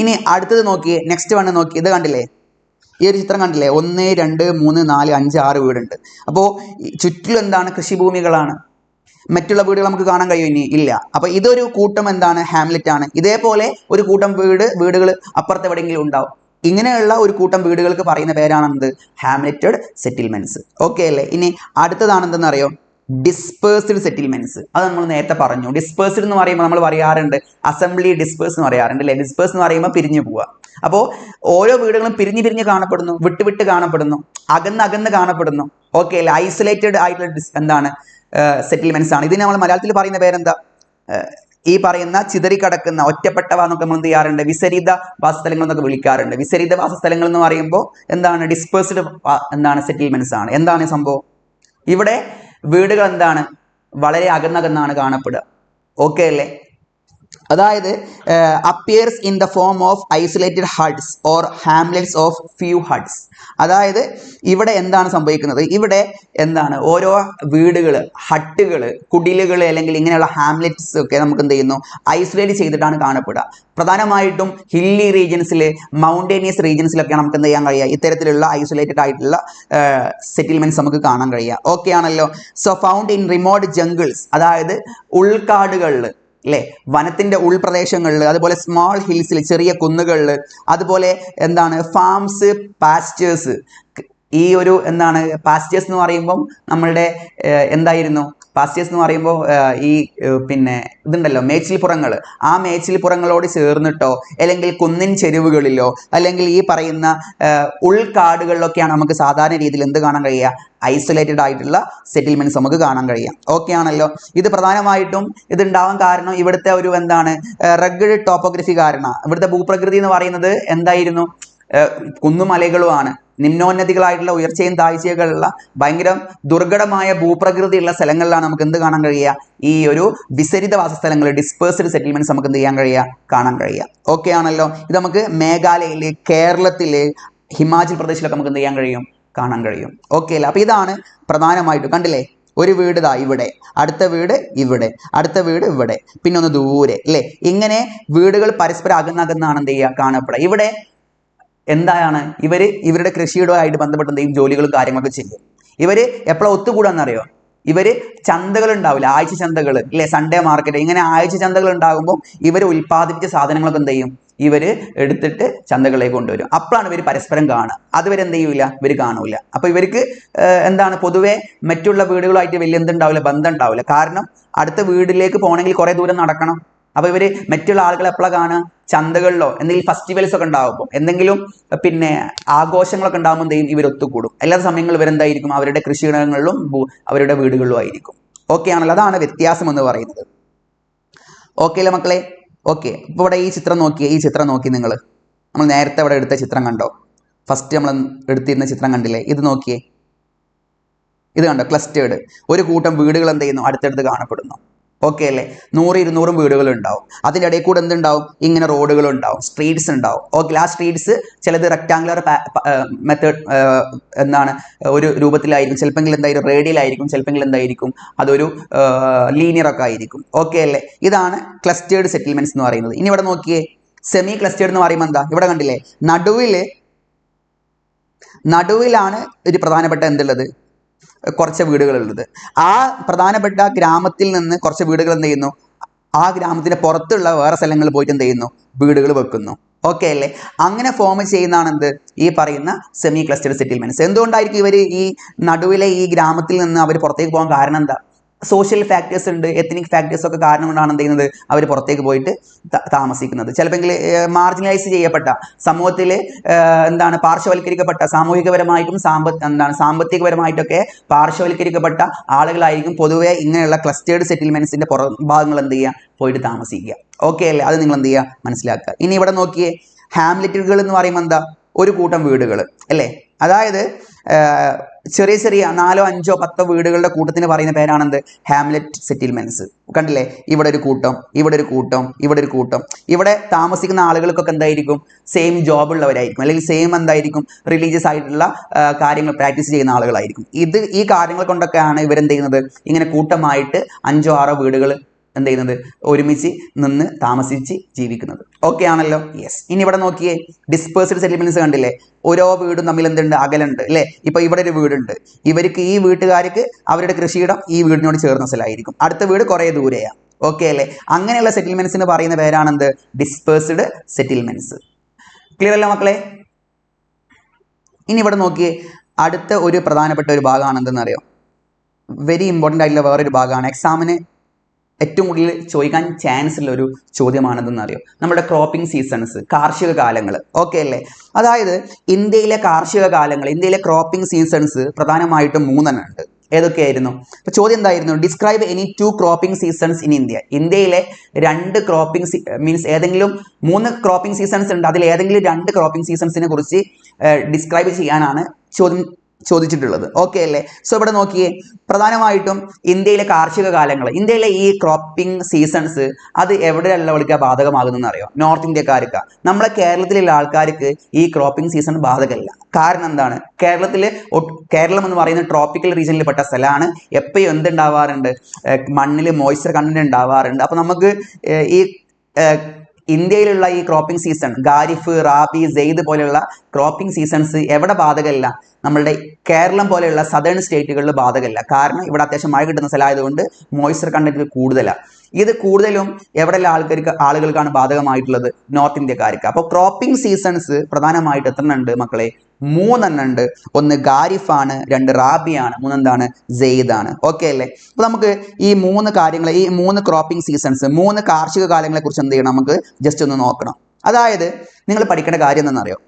ഇനി അടുത്തത് നോക്കിയേ, നെക്സ്റ്റ് വൺ നോക്കി. ഇത് കണ്ടില്ലേ, ഈ ഒരു ചിത്രം കണ്ടില്ലേ, 1 2 3 4 5 6 വീടുണ്ട്. അപ്പോൾ ചുറ്റിലും എന്താണ്, കൃഷിഭൂമികളാണ്. മറ്റുള്ള വീടുകൾ നമുക്ക് കാണാൻ കഴിയും ഇനി ഇല്ല. അപ്പൊ ഇതൊരു കൂട്ടം എന്താണ്, ഹാംലെറ്റ് ആണ്. ഇതേപോലെ ഒരു കൂട്ടം വീടുകൾ അപ്പുറത്ത് എവിടെയെങ്കിലും ഉണ്ടാവും. ഇങ്ങനെയുള്ള ഒരു കൂട്ടം വീടുകൾക്ക് പറയുന്ന പേരാണെന്ത് ഹാംലെറ്റഡ് സെറ്റിൽമെന്റ്സ്. ഓക്കെ അല്ലേ? ഇനി അടുത്തതാണെന്തെന്ന് അറിയോ, ഡിസ്പേഴ്സ്ഡ് സെറ്റിൽമെന്റ്സ്. അത് നമ്മൾ നേരത്തെ പറഞ്ഞു. ഡിസ്പേഴ്സ്ഡ് എന്ന് പറയുമ്പോൾ നമ്മൾ പറയാറുണ്ട് അസംബ്ലി ഡിസ്പേഴ്സ് എന്ന് പറയാറുണ്ട് അല്ലേ? ഡിസ്പേഴ്സ് എന്ന് പറയുമ്പോൾ പിരിഞ്ഞു പോവുക. അപ്പോൾ ഓരോ വീടുകളും പിരിഞ്ഞ് പിരിഞ്ഞ് കാണപ്പെടുന്നു, വിട്ട് കാണപ്പെടുന്നു, അകന്ന് കാണപ്പെടുന്നു. ഓക്കെ അല്ലേ? ഐസൊലേറ്റഡ് ആയിട്ടുള്ള എന്താണ് സെറ്റിൽമെന്റ്സ് ആണ്. ഇതിന് നമ്മൾ മലയാളത്തിൽ പറയുന്ന പേരെന്താ, ഈ പറയുന്ന ചിതറിക്കടക്കുന്ന ഒറ്റപ്പെട്ടവ എന്നൊക്കെ നമ്മൾ എന്ത് ചെയ്യാറുണ്ട്, വിസരിത വാസസ്ഥലങ്ങൾ എന്നൊക്കെ വിളിക്കാറുണ്ട്. വിസരിത വാസസ്ഥലങ്ങൾ എന്ന് പറയുമ്പോൾ എന്താണ്, ഡിസ്പേഴ്സ്ഡ് എന്താണ് സെറ്റിൽമെന്റ്സ് ആണ്. എന്താണ് സംഭവം, ഇവിടെ വീടുകൾ എന്താണ് വളരെ അകന്നകന്നാണ് കാണപ്പെടുക. ഓക്കെ അല്ലേ? അതായത് appears in the form of isolated huts or hamlets of few huts. അതായത് ഇവിടെ എന്താണ് സംഭവിക്കുന്നത്, ഇവിടെ എന്താണ് ഓരോ വീടുകൾ, ഹട്ടുകൾ, കുടിലുകൾ അല്ലെങ്കിൽ ഇങ്ങനെയുള്ള ഹാംലെറ്റ്സ് ഒക്കെ നമുക്ക് എന്ത് ചെയ്യുന്നു, ഐസൊലേറ്റ് ചെയ്തിട്ടാണ് കാണപ്പെടുക. പ്രധാനമായിട്ടും ഹില്ലി റീജിയൻസിൽ, മൗണ്ടേനിയസ് റീജിയൻസിലൊക്കെയാണ് നമുക്ക് എന്ത് ചെയ്യാൻ കഴിയുക, ഇത്തരത്തിലുള്ള ഐസൊലേറ്റഡ് ആയിട്ടുള്ള സെറ്റിൽമെന്റ്സ് നമുക്ക് കാണാൻ കഴിയുക. ഓക്കെ ആണല്ലോ? So found in remote jungles, അതായത് ഉൾക്കാടുകളിൽ അല്ലേ, വനത്തിന്റെ ഉൾപ്രദേശങ്ങളിൽ, അതുപോലെ സ്മോൾ ഹിൽസിൽ, ചെറിയ കുന്നുകളിൽ, അതുപോലെ എന്താണ് ഫാംസ്, പാസ്റ്റേഴ്സ്. ഈ ഒരു എന്താണ് പാസ്റ്റേഴ്സ് എന്ന് പറയുമ്പം നമ്മളുടെ എന്തായിരുന്നു, പാസ്റ്റേഴ്സ് എന്ന് പറയുമ്പോൾ ഈ പിന്നെ ഇതുണ്ടല്ലോ മേച്ചിൽപ്പുറങ്ങൾ, ആ മേച്ചിൽപ്പുറങ്ങളോട് ചേർന്നിട്ടോ അല്ലെങ്കിൽ കുന്നിൻ ചെരുവുകളിലോ അല്ലെങ്കിൽ ഈ പറയുന്ന ഉൾക്കാടുകളിലൊക്കെയാണ് നമുക്ക് സാധാരണ രീതിയിൽ എന്ത് കാണാൻ കഴിയുക, ഐസൊലേറ്റഡ് ആയിട്ടുള്ള സെറ്റിൽമെന്റ്സ് നമുക്ക് കാണാൻ കഴിയാം. ഓക്കെ ആണല്ലോ? ഇത് പ്രധാനമായിട്ടും ഇതുണ്ടാവാൻ കാരണം ഇവിടുത്തെ ഒരു എന്താണ് റഗ്ഗഡ് ടോപ്പോഗ്രഫി കാരണം. ഇവിടുത്തെ ഭൂപ്രകൃതി എന്ന് പറയുന്നത് എന്തായിരുന്നു, കുന്നുമലകളുമാണ്. നിമ്നോന്നതികളായിട്ടുള്ള ഉയർച്ചയും താഴ്ചകളുള്ള ഭയങ്കര ദുർഘടമായ ഭൂപ്രകൃതിയുള്ള സ്ഥലങ്ങളിലാണ് നമുക്ക് എന്ത് കാണാൻ കഴിയുക, ഈ ഒരു വിസരിത വാസസ്ഥലങ്ങൾ, ഡിസ്പേഴ്സ്ഡ് സെറ്റിൽമെന്റ്സ് നമുക്ക് എന്ത് ചെയ്യാൻ കഴിയുക, കാണാൻ കഴിയുക. ഓക്കെ ആണല്ലോ? ഇത് നമുക്ക് മേഘാലയയിൽ, കേരളത്തിൽ, ഹിമാചൽ പ്രദേശിലൊക്കെ നമുക്ക് എന്ത് ചെയ്യാൻ കഴിയും, കാണാൻ കഴിയും. ഓക്കെ അല്ലേ? അപ്പൊ ഇതാണ് പ്രധാനമായിട്ടും. കണ്ടില്ലേ, ഒരു വീട് ഇതാ ഇവിടെ, അടുത്ത വീട് ഇവിടെ, അടുത്ത വീട് ഇവിടെ, പിന്നെ ഒന്ന് ദൂരെ അല്ലേ. ഇങ്ങനെ വീടുകൾ പരസ്പരം അകന്നകന്നാണ് എന്ത് ചെയ്യുക, കാണപ്പെടുക. ഇവിടെ എന്താണ് ഇവരുടെ കൃഷിയുമായിട്ട് ബന്ധപ്പെട്ട് എന്തെങ്കിലും ജോലികളും കാര്യങ്ങളൊക്കെ ചെയ്യും. ഇവര് എപ്പോഴും ഒത്തുകൂടാന്നറിയോ, ഇവര് ചന്തകൾ ഉണ്ടാവില്ല, ആഴ്ച ചന്തകൾ അല്ലെ, സൺഡേ മാർക്കറ്റ്, ഇങ്ങനെ ആഴ്ച ചന്തകൾ ഉണ്ടാകുമ്പോൾ ഇവർ ഉൽപ്പാദിപ്പിച്ച സാധനങ്ങളൊക്കെ എന്ത് ചെയ്യും, ഇവർ എടുത്തിട്ട് ചന്തകളിലേക്ക് കൊണ്ടുവരും. അപ്പോഴാണ് ഇവർ പരസ്പരം കാണുക. അതുവരെ എന്ത് ചെയ്യൂല, ഇവർ കാണൂല. അപ്പൊ ഇവർക്ക് എന്താണ് പൊതുവെ മറ്റുള്ള വീടുകളായിട്ട് വലിയ എന്തുണ്ടാവില്ല, ബന്ധം ഉണ്ടാവില്ല. കാരണം അടുത്ത വീട്ടിലേക്ക് പോകണമെങ്കിൽ കുറെ ദൂരം നടക്കണം. അപ്പൊ ഇവര് മറ്റുള്ള ആളുകൾ എപ്പോഴാണ് കാണുക, ചന്തകളിലോ എന്തെങ്കിലും ഫെസ്റ്റിവൽസ് ഒക്കെ ഉണ്ടാകുമ്പോൾ, എന്തെങ്കിലും പിന്നെ ആഘോഷങ്ങളൊക്കെ ഉണ്ടാകുമ്പോൾ എന്ത് ചെയ്യും, ഇവർ ഒത്തുകൂടും. എല്ലാ സമയങ്ങളും ഇവരെന്തായിരിക്കും, അവരുടെ കൃഷിയിടങ്ങളിലും അവരുടെ വീടുകളിലും ആയിരിക്കും. ഓക്കെ ആണല്ലോ? അതാണ് വ്യത്യാസം എന്ന് പറയുന്നത്. ഓക്കെ അല്ലേ മക്കളെ? ഓക്കെ. ഇപ്പോൾ ഇവിടെ ഈ ചിത്രം നോക്കിയേ, ഈ ചിത്രം നോക്കി നിങ്ങൾ, നമ്മൾ നേരത്തെ ഇവിടെ എടുത്ത ചിത്രം കണ്ടോ, ഫസ്റ്റ് നമ്മൾ എടുത്തിരുന്ന ചിത്രം കണ്ടില്ലേ, ഇത് നോക്കിയേ, ഇത് കണ്ടോ, ക്ലസ്റ്റേർഡ് ഒരു കൂട്ടം വീടുകൾ എന്ത് ചെയ്യുന്നു, അടുത്തടുത്ത് കാണപ്പെടുന്നു. ഓക്കെ അല്ലേ? 100-200 വീടുകൾ ഉണ്ടാവും. അതിൻ്റെ ഇടയിൽ കൂടെ എന്തുണ്ടാവും? ഇങ്ങനെ റോഡുകൾ ഉണ്ടാവും, സ്ട്രീറ്റ്സ് ഉണ്ടാവും. ഓക്കെ, ആ സ്ട്രീറ്റ്സ് ചിലത് റെക്ടാങ്കുലർ മെത്തേഡ് എന്താണ് ഒരു രൂപത്തിലായിരിക്കും, ചിലപ്പോൾ എന്തായിരിക്കും റേഡിയലായിരിക്കും, ചിലപ്പോൾ എന്തായിരിക്കും അതൊരു ലീനിയർ ഒക്കെ ആയിരിക്കും. ഓക്കെ അല്ലേ? ഇതാണ് ക്ലസ്റ്റേർഡ് സെറ്റിൽമെന്റ്സ് എന്ന് പറയുന്നത്. ഇനി ഇവിടെ നോക്കിയേ, സെമി ക്ലസ്റ്റേർഡ് എന്ന് പറയുമ്പോൾ എന്താ? ഇവിടെ കണ്ടില്ലേ, നടുവിലാണ് ഒരു പ്രധാനപ്പെട്ട എന്തുള്ളത്, കുറച്ച് വീടുകളുള്ളത്. ആ പ്രധാനപ്പെട്ട ഗ്രാമത്തിൽ നിന്ന് കുറച്ച് വീടുകൾ എന്ത് ചെയ്യുന്നു, ആ ഗ്രാമത്തിന്റെ പുറത്തുള്ള വേറെ സ്ഥലങ്ങളിൽ പോയിട്ട് എന്ത് ചെയ്യുന്നു, വീടുകൾ വെക്കുന്നു. ഓക്കെ അല്ലേ? അങ്ങനെ ഫോം ചെയ്യുന്നതാണ് എന്ത്, ഈ പറയുന്ന സെമി ക്ലസ്റ്റേർഡ് സെറ്റിൽമെന്റ്സ്. എന്തുകൊണ്ടായിരിക്കും ഇവർ ഈ നടുവിലെ ഈ ഗ്രാമത്തിൽ നിന്ന് അവർ പുറത്തേക്ക് പോകാൻ കാരണം എന്താ? സോഷ്യൽ ഫാക്ടേഴ്സ് ഉണ്ട്, എത്നിക് ഫാക്ടേഴ്സ് ഒക്കെ കാരണം കൊണ്ടാണ് എന്ത് ചെയ്യുന്നത്, അവർ പുറത്തേക്ക് പോയിട്ട് താമസിക്കുന്നത്. ചിലപ്പോൾ മാർജിനലൈസ് ചെയ്യപ്പെട്ട സമൂഹത്തിൽ എന്താണ് പാർശ്വവൽക്കരിക്കപ്പെട്ട, സാമൂഹികപരമായിട്ടും സാമ്പത്തികപരമായിട്ടൊക്കെ പാർശ്വവൽക്കരിക്കപ്പെട്ട ആളുകളായിരിക്കും പൊതുവെ ഇങ്ങനെയുള്ള ക്ലസ്റ്റേർഡ് സെറ്റിൽമെന്റ്സിന്റെ പുറം ഭാഗങ്ങൾ എന്ത് ചെയ്യുക, പോയിട്ട് താമസിക്കുക. ഓക്കെ അല്ലേ? അത് നിങ്ങൾ എന്ത് ചെയ്യുക, മനസ്സിലാക്കുക. ഇനി ഇവിടെ നോക്കിയേ, ഹാംലെറ്റുകൾ എന്ന് പറയുമ്പോൾ എന്താ, ഒരു കൂട്ടം വീടുകൾ അല്ലേ? അതായത് ചെറിയ 4, 5, 10 വീടുകളുടെ കൂട്ടത്തിന് പറയുന്ന പേരാണെന്ത്, ഹാംലെറ്റ് സെറ്റിൽമെന്റ്സ്. കണ്ടില്ലേ, ഇവിടെ ഒരു കൂട്ടം, ഇവിടെ ഒരു കൂട്ടം, ഇവിടെ ഒരു കൂട്ടം. ഇവിടെ താമസിക്കുന്ന ആളുകൾക്കൊക്കെ എന്തായിരിക്കും, സെയിം ജോബ് ഉള്ളവരായിരിക്കും, അല്ലെങ്കിൽ സെയിം എന്തായിരിക്കും, റിലീജിയസ് ആയിട്ടുള്ള കാര്യങ്ങൾ പ്രാക്ടീസ് ചെയ്യുന്ന ആളുകളായിരിക്കും. ഈ കാര്യങ്ങൾ കൊണ്ടൊക്കെയാണ് ഇവരെന്ത് ചെയ്യുന്നത്, ഇങ്ങനെ കൂട്ടമായിട്ട് 5, 6 വീടുകൾ എന്ത് ചെയ്യുന്നത്, ഒരുമിച്ച് നിന്ന് താമസിച്ച് ജീവിക്കുന്നത്. ഓക്കെ ആണല്ലോ? യെസ്. ഇനി ഇവിടെ നോക്കിയേ, ഡിസ്പേഴ്സ്ഡ് സെറ്റിൽമെന്റ്സ് കണ്ടില്ലേ, ഓരോ വീടും തമ്മിൽ എന്തുണ്ട്, അകലുണ്ട് അല്ലേ? ഇപ്പൊ ഇവിടെ ഒരു വീടുണ്ട്, ഇവർക്ക് ഈ വീട്ടുകാർക്ക് അവരുടെ കൃഷിയിടം ഈ വീടിനോട് ചേർന്ന സ്ഥലമായിരിക്കും, അടുത്ത വീട് കുറേ ദൂരെയാണ്. ഓക്കെ അല്ലേ? അങ്ങനെയുള്ള സെറ്റിൽമെന്റ്സിന് പറയുന്ന പേരാണെന്ത്, ഡിസ്പേഴ്സ്ഡ് സെറ്റിൽമെന്റ്സ്. ക്ലിയർ അല്ല മക്കളെ? ഇനി ഇവിടെ നോക്കിയേ, അടുത്ത ഒരു പ്രധാനപ്പെട്ട ഒരു ഭാഗമാണ് എന്തെന്ന് അറിയാം, വെരി ഇമ്പോർട്ടൻ്റ് ആയിട്ടുള്ള വേറൊരു ഭാഗമാണ്, എക്സാമിന് ഏറ്റവും കൂടുതൽ ചോദിക്കാൻ ചാൻസ് ഉള്ള ഒരു ചോദ്യമാണെന്ന് അറിയാം, നമ്മുടെ ക്രോപ്പിംഗ് സീസൺസ്, കാർഷിക കാലങ്ങൾ. ഓക്കെ അല്ലേ? അതായത് ഇന്ത്യയിലെ കാർഷിക കാലങ്ങൾ, ഇന്ത്യയിലെ ക്രോപ്പിംഗ് സീസൺസ് പ്രധാനമായിട്ടും 3 ഉണ്ട്. ഏതൊക്കെയായിരുന്നു? അപ്പോൾ ചോദ്യം എന്തായിരുന്നു, describe any 2 cropping seasons in India. ഇന്ത്യയിലെ 2 ക്രോപ്പിംഗ് മീൻസ് ഏതെങ്കിലും 3 ക്രോപ്പിംഗ് സീസൺസ് ഉണ്ട്, അതിൽ ഏതെങ്കിലും 2 ക്രോപ്പിംഗ് സീസൺസിനെ കുറിച്ച് ഡിസ്ക്രൈബ് ചെയ്യാനാണ് ചോദിച്ചിട്ടുള്ളത്. ഓക്കെ അല്ലേ? സോ ഇവിടെ നോക്കിയേ, പ്രധാനമായിട്ടും ഇന്ത്യയിലെ കാർഷിക കാലങ്ങൾ, ഇന്ത്യയിലെ ഈ ക്രോപ്പിംഗ് സീസൺസ് അത് എവിടെയുള്ളവർക്ക് ബാധകമാകുന്നതെന്ന് അറിയാം? നോർത്ത് ഇന്ത്യക്കാർക്ക്. നമ്മളെ കേരളത്തിലുള്ള ആൾക്കാർക്ക് ഈ ക്രോപ്പിംഗ് സീസൺ ബാധകമല്ല. കാരണം എന്താണ്, കേരളം എന്ന് പറയുന്ന ട്രോപ്പിക്കൽ റീജിയനിൽ പെട്ട സ്ഥലമാണ്. എപ്പോഴും എന്തുണ്ടാവാറുണ്ട്, മണ്ണിൽ മോയ്സ്ചർ കണ്ടന്റ് ഉണ്ടാവാറുണ്ട്. അപ്പോൾ നമുക്ക് ഈ ഇന്ത്യയിലുള്ള ഈ ക്രോപ്പിംഗ് സീസൺ, ഖാരിഫ്, റാബി, സെയ്ദ് പോലെയുള്ള ക്രോപ്പിംഗ് സീസൺസ് എവിടെ ബാധകമല്ല, നമ്മളുടെ കേരളം പോലെയുള്ള സദേൺ സ്റ്റേറ്റുകളിൽ ബാധകമല്ല. കാരണം ഇവിടെ അത്യാവശ്യം മഴ കിട്ടുന്ന സ്ഥലമായതുകൊണ്ട് മോയ്സ്ചർ കണ്ടന്റ് കൂടുതലാണ്. ഇത് കൂടുതലും എവിടെയുള്ള ആളുകൾക്കാണ് ബാധകമായിട്ടുള്ളത്, നോർത്ത് ഇന്ത്യക്കാർക്ക്. അപ്പോൾ ക്രോപ്പിംഗ് സീസൺസ് പ്രധാനമായിട്ട് എത്ര ഉണ്ട് മക്കളെ? 3 ഉണ്ട്. 1 ഖാരിഫാണ്, 2 റാബിയാണ്, 3 എന്താണ്, സെയ്ദാണ്. ഓക്കെ അല്ലേ? അപ്പോൾ നമുക്ക് ഈ 3 കാര്യങ്ങൾ, ഈ 3 ക്രോപ്പിംഗ് സീസൺസ്, 3 കാർഷിക കാലങ്ങളെ കുറിച്ച് എന്ത് ചെയ്യണം, നമുക്ക് ജസ്റ്റ് ഒന്ന് നോക്കണം. അതായത് നിങ്ങൾ പഠിക്കേണ്ട കാര്യം എന്താണെന്നറിയോ,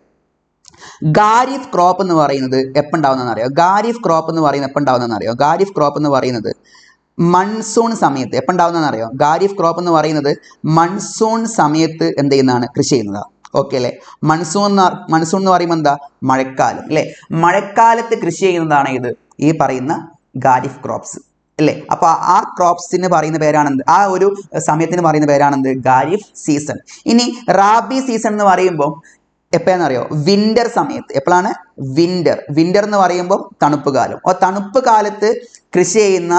ഖാരിഫ് ക്രോപ്പ് എന്ന് പറയുന്നത് എപ്പോൾ ഉണ്ടാവുന്നതെന്ന് അറിയോ? ഖാരിഫ് ക്രോപ്പ് എന്ന് പറയുന്നത് എപ്പോൾ ഉണ്ടാവുന്നതെന്ന് അറിയോ? ഖാരിഫ് ക്രോപ്പ് എന്ന് പറയുന്നത് മൺസൂൺ സമയത്ത് എപ്പോൾ ഉണ്ടാവുന്നതെന്ന് അറിയോ? ഖാരിഫ് ക്രോപ്പ് എന്ന് പറയുന്നത് മൺസൂൺ സമയത്ത് എന്ത് ചെയ്യുന്നതാണ്, കൃഷി ചെയ്യുന്നതാണ്. ഓക്കെ അല്ലേ? മൺസൂൺ എന്ന് പറയുമ്പോൾ എന്താ, മഴക്കാലം അല്ലേ? മഴക്കാലത്ത് കൃഷി ചെയ്യുന്നതാണ് ഇത്, ഈ പറയുന്ന ഖാരിഫ് ക്രോപ്സ് അല്ലേ? അപ്പൊ ആ ക്രോപ്സിന് പറയുന്ന പേരാണെന്ത്, ആ ഒരു സമയത്തിന് പറയുന്ന പേരാണെന്ത്, ഖാരിഫ് സീസൺ. ഇനി റാബി സീസൺ എന്ന് പറയുമ്പോൾ എപ്പോഴാണെന്നറിയോ? വിന്റർ സമയത്ത്. എപ്പോഴാണ്? വിന്റർ എന്ന് പറയുമ്പോൾ തണുപ്പ് കാലം. അപ്പോൾ തണുപ്പ് കാലത്ത് കൃഷി ചെയ്യുന്ന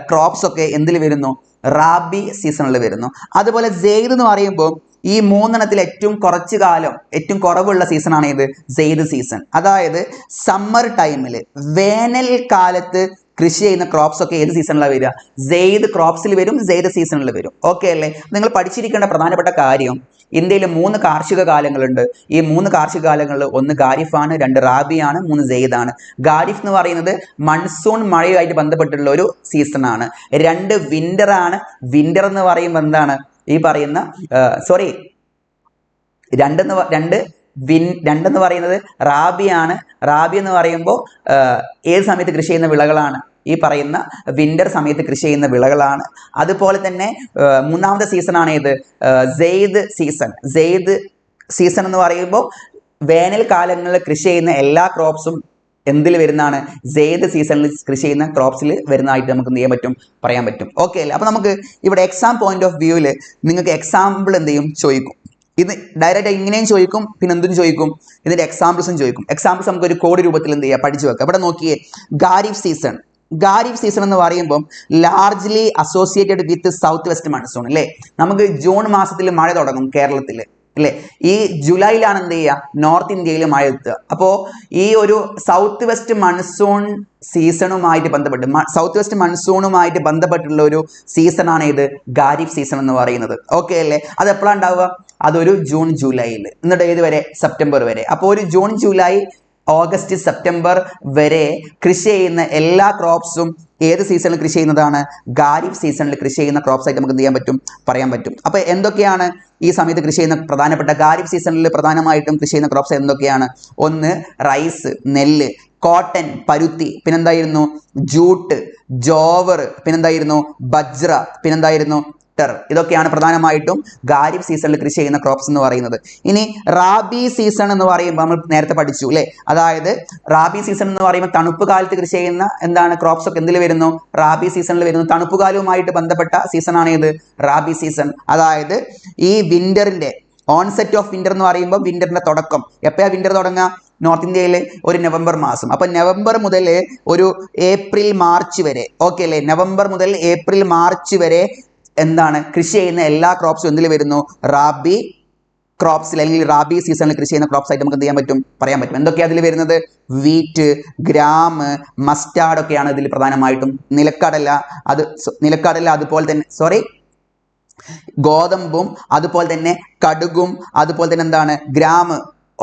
ക്രോപ്സ് ഒക്കെ എന്തിൽ വരുന്നു? റാബി സീസണിൽ വരുന്നു. അതുപോലെ സെയ്ദ് എന്ന് പറയുമ്പോൾ ഈ 3 ഏറ്റവും കുറച്ച് കാലം, ഏറ്റവും കുറവുള്ള സീസണാണ് ഇത്, സെയ്ദ് സീസൺ. അതായത് സമ്മർ ടൈമിൽ, വേനൽക്കാലത്ത് കൃഷി ചെയ്യുന്ന ക്രോപ്സ് ഒക്കെ ഏത് സീസണിലാണ് വരിക? സെയ്ദ് ക്രോപ്സിൽ വരും, സെയ്ദ് സീസണിൽ വരും. ഓക്കെ അല്ലേ? നിങ്ങൾ പഠിച്ചിരിക്കേണ്ട പ്രധാനപ്പെട്ട കാര്യം, ഇന്ത്യയിൽ 3 കാർഷിക കാലങ്ങളുണ്ട്. ഈ 3 കാർഷിക കാലങ്ങളിൽ 1 ഖാരിഫാണ്, 2 റാബിയാണ്, 3 സെയ്ദാണ്. ഖാരിഫ് എന്ന് പറയുന്നത് മൺസൂൺ മഴയുമായിട്ട് ബന്ധപ്പെട്ടുള്ള ഒരു സീസണാണ്. 2 വിന്റർ ആണ്. വിന്റർ എന്ന് പറയുമ്പോൾ എന്താണ്, ഈ പറയുന്ന രണ്ടെന്ന് പറയുന്നത് റാബിയാണ്. റാബി എന്ന് പറയുമ്പോൾ ഏത് സമയത്ത് കൃഷി ചെയ്യുന്ന വിളകളാണ്? ഈ പറയുന്ന വിന്റർ സമയത്ത് കൃഷി ചെയ്യുന്ന വിളകളാണ്. അതുപോലെ തന്നെ 3ാമത്തെ സീസണാണ് ഏത്? സെയ്ദ് സീസൺ. സെയ്ദ് സീസൺ എന്ന് പറയുമ്പോൾ വേനൽക്കാലങ്ങളിൽ കൃഷി ചെയ്യുന്ന എല്ലാ ക്രോപ്സും എന്തിൽ വരുന്നതാണ്? സെയ്ദ് സീസണിൽ കൃഷി ചെയ്യുന്ന ക്രോപ്സിൽ വരുന്നതായിട്ട് നമുക്ക് എന്ത് ചെയ്യാൻ പറ്റും? പറയാൻ പറ്റും. ഓക്കെ അല്ലേ? അപ്പോൾ നമുക്ക് ഇവിടെ എക്സാം പോയിന്റ് ഓഫ് വ്യൂവിൽ നിങ്ങൾക്ക് എക്സാമ്പിൾ എന്ത് ചെയ്യും? ചോദിക്കും. ഇത് ഡയറക്റ്റ് ഇങ്ങനെയും ചോദിക്കും, പിന്നെ എന്തും ചോദിക്കും, ഇതിന്റെ എക്സാമ്പിൾസും ചോദിക്കും. എക്സാമ്പിൾസ് നമുക്ക് ഒരു കോഡ് രൂപത്തിൽ എന്ത് ചെയ്യുക? പഠിച്ചു വെക്കുക. ഇവിടെ നോക്കിയേ, ഖാരിഫ് സീസൺ. ഖാരിഫ് സീസൺ എന്ന് പറയുമ്പോൾ largely associated with south west monsoon അല്ലേ? നമുക്ക് ജൂൺ മാസത്തിൽ മഴ തുടങ്ങും കേരളത്തിൽ അല്ലേ? ഈ ജൂലൈയിലാണ് എന്ത് ചെയ്യുക? നോർത്ത് ഇന്ത്യയിൽ മഴ എത്തുക. അപ്പോൾ ഈ ഒരു സൗത്ത് വെസ്റ്റ് മൺസൂൺ സീസണുമായിട്ട് ബന്ധപ്പെട്ട് ബന്ധപ്പെട്ടുള്ള ഒരു സീസണാണ് ഇത് ഖാരിഫ് സീസൺ എന്ന് പറയുന്നത്. ഓക്കെ അല്ലേ? അത് എപ്പോഴാണ് ഉണ്ടാവുക? അതൊരു ജൂൺ ജൂലൈയിൽ, എന്നിട്ട് ഏത് വരെ? സെപ്റ്റംബർ വരെ. അപ്പോൾ ഒരു ജൂൺ ജൂലൈ ഓഗസ്റ്റ് സെപ്റ്റംബർ വരെ കൃഷി ചെയ്യുന്ന എല്ലാ ക്രോപ്സും ഏത് സീസണിൽ കൃഷി ചെയ്യുന്നതാണ്? ഖാരിഫ് സീസണിൽ കൃഷി ചെയ്യുന്ന ക്രോപ്സ് ആയിട്ട് നമുക്ക് എന്ത് ചെയ്യാൻ പറ്റും? പറയാൻ പറ്റും. അപ്പോൾ എന്തൊക്കെയാണ് ഈ സമയത്ത് കൃഷി ചെയ്യുന്ന പ്രധാനപ്പെട്ട ഖാരിഫ് സീസണിൽ പ്രധാനമായിട്ടും കൃഷി ചെയ്യുന്ന ക്രോപ്സ് എന്തൊക്കെയാണ്? ഒന്ന് റൈസ്, നെല്ല്, കോട്ടൺ, പരുത്തി, പിന്നെന്തായിരുന്നു? ജൂട്ട്, ജോവർ, പിന്നെന്തായിരുന്നു? ബജ്ര, പിന്നെന്തായിരുന്നു? ഇതൊക്കെയാണ് പ്രധാനമായിട്ടും ഖാരിഫ് സീസണിൽ കൃഷി ചെയ്യുന്ന ക്രോപ്സ് എന്ന് പറയുന്നത്. ഇനി റാബി സീസൺ എന്ന് പറയുമ്പോൾ നമ്മൾ നേരത്തെ പഠിച്ചു അല്ലേ? അതായത് റാബി സീസൺ എന്ന് പറയുമ്പോൾ തണുപ്പ് കാലത്ത് കൃഷി ചെയ്യുന്ന എന്താണ് ക്രോപ്സ് ഒക്കെ എന്തിൽ വരുന്നു? റാബി സീസണിൽ വരുന്നു. തണുപ്പ് കാലവുമായിട്ട് ബന്ധപ്പെട്ട സീസണാണ് ഇത് റാബി സീസൺ. അതായത് ഈ വിന്ററിന്റെ ഓൺസെറ്റ് ഓഫ് വിന്റർ എന്ന് പറയുമ്പോൾ വിന്ററിന്റെ തുടക്കം എപ്പോഴാണ്? വിന്റർ തുടങ്ങുക നോർത്ത് ഇന്ത്യയിൽ ഒരു നവംബർ മാസം. അപ്പൊ നവംബർ മുതൽ ഒരു ഏപ്രിൽ മാർച്ച് വരെ. ഓക്കെ അല്ലേ? നവംബർ മുതൽ ഏപ്രിൽ മാർച്ച് വരെ എന്താണ് കൃഷി ചെയ്യുന്ന എല്ലാ ക്രോപ്സും എന്തിൽ വരുന്നു? റാബി ക്രോപ്സിൽ അല്ലെങ്കിൽ റാബി സീസണിൽ കൃഷി ചെയ്യുന്ന ക്രോപ്സ് ആയിട്ട് നമുക്ക് എന്ത് ചെയ്യാൻ പറ്റും? പറയാൻ പറ്റും. എന്തൊക്കെയാണ് അതിൽ വരുന്നത്? വീറ്റ്, ഗ്രാം, മസ്റ്റാർഡ് ഒക്കെയാണ് ഇതിൽ പ്രധാനമായിട്ടും. നിലക്കടല അതുപോലെ തന്നെ ഗോതമ്പും അതുപോലെ തന്നെ കടുകും അതുപോലെ തന്നെ എന്താണ് ഗ്രാം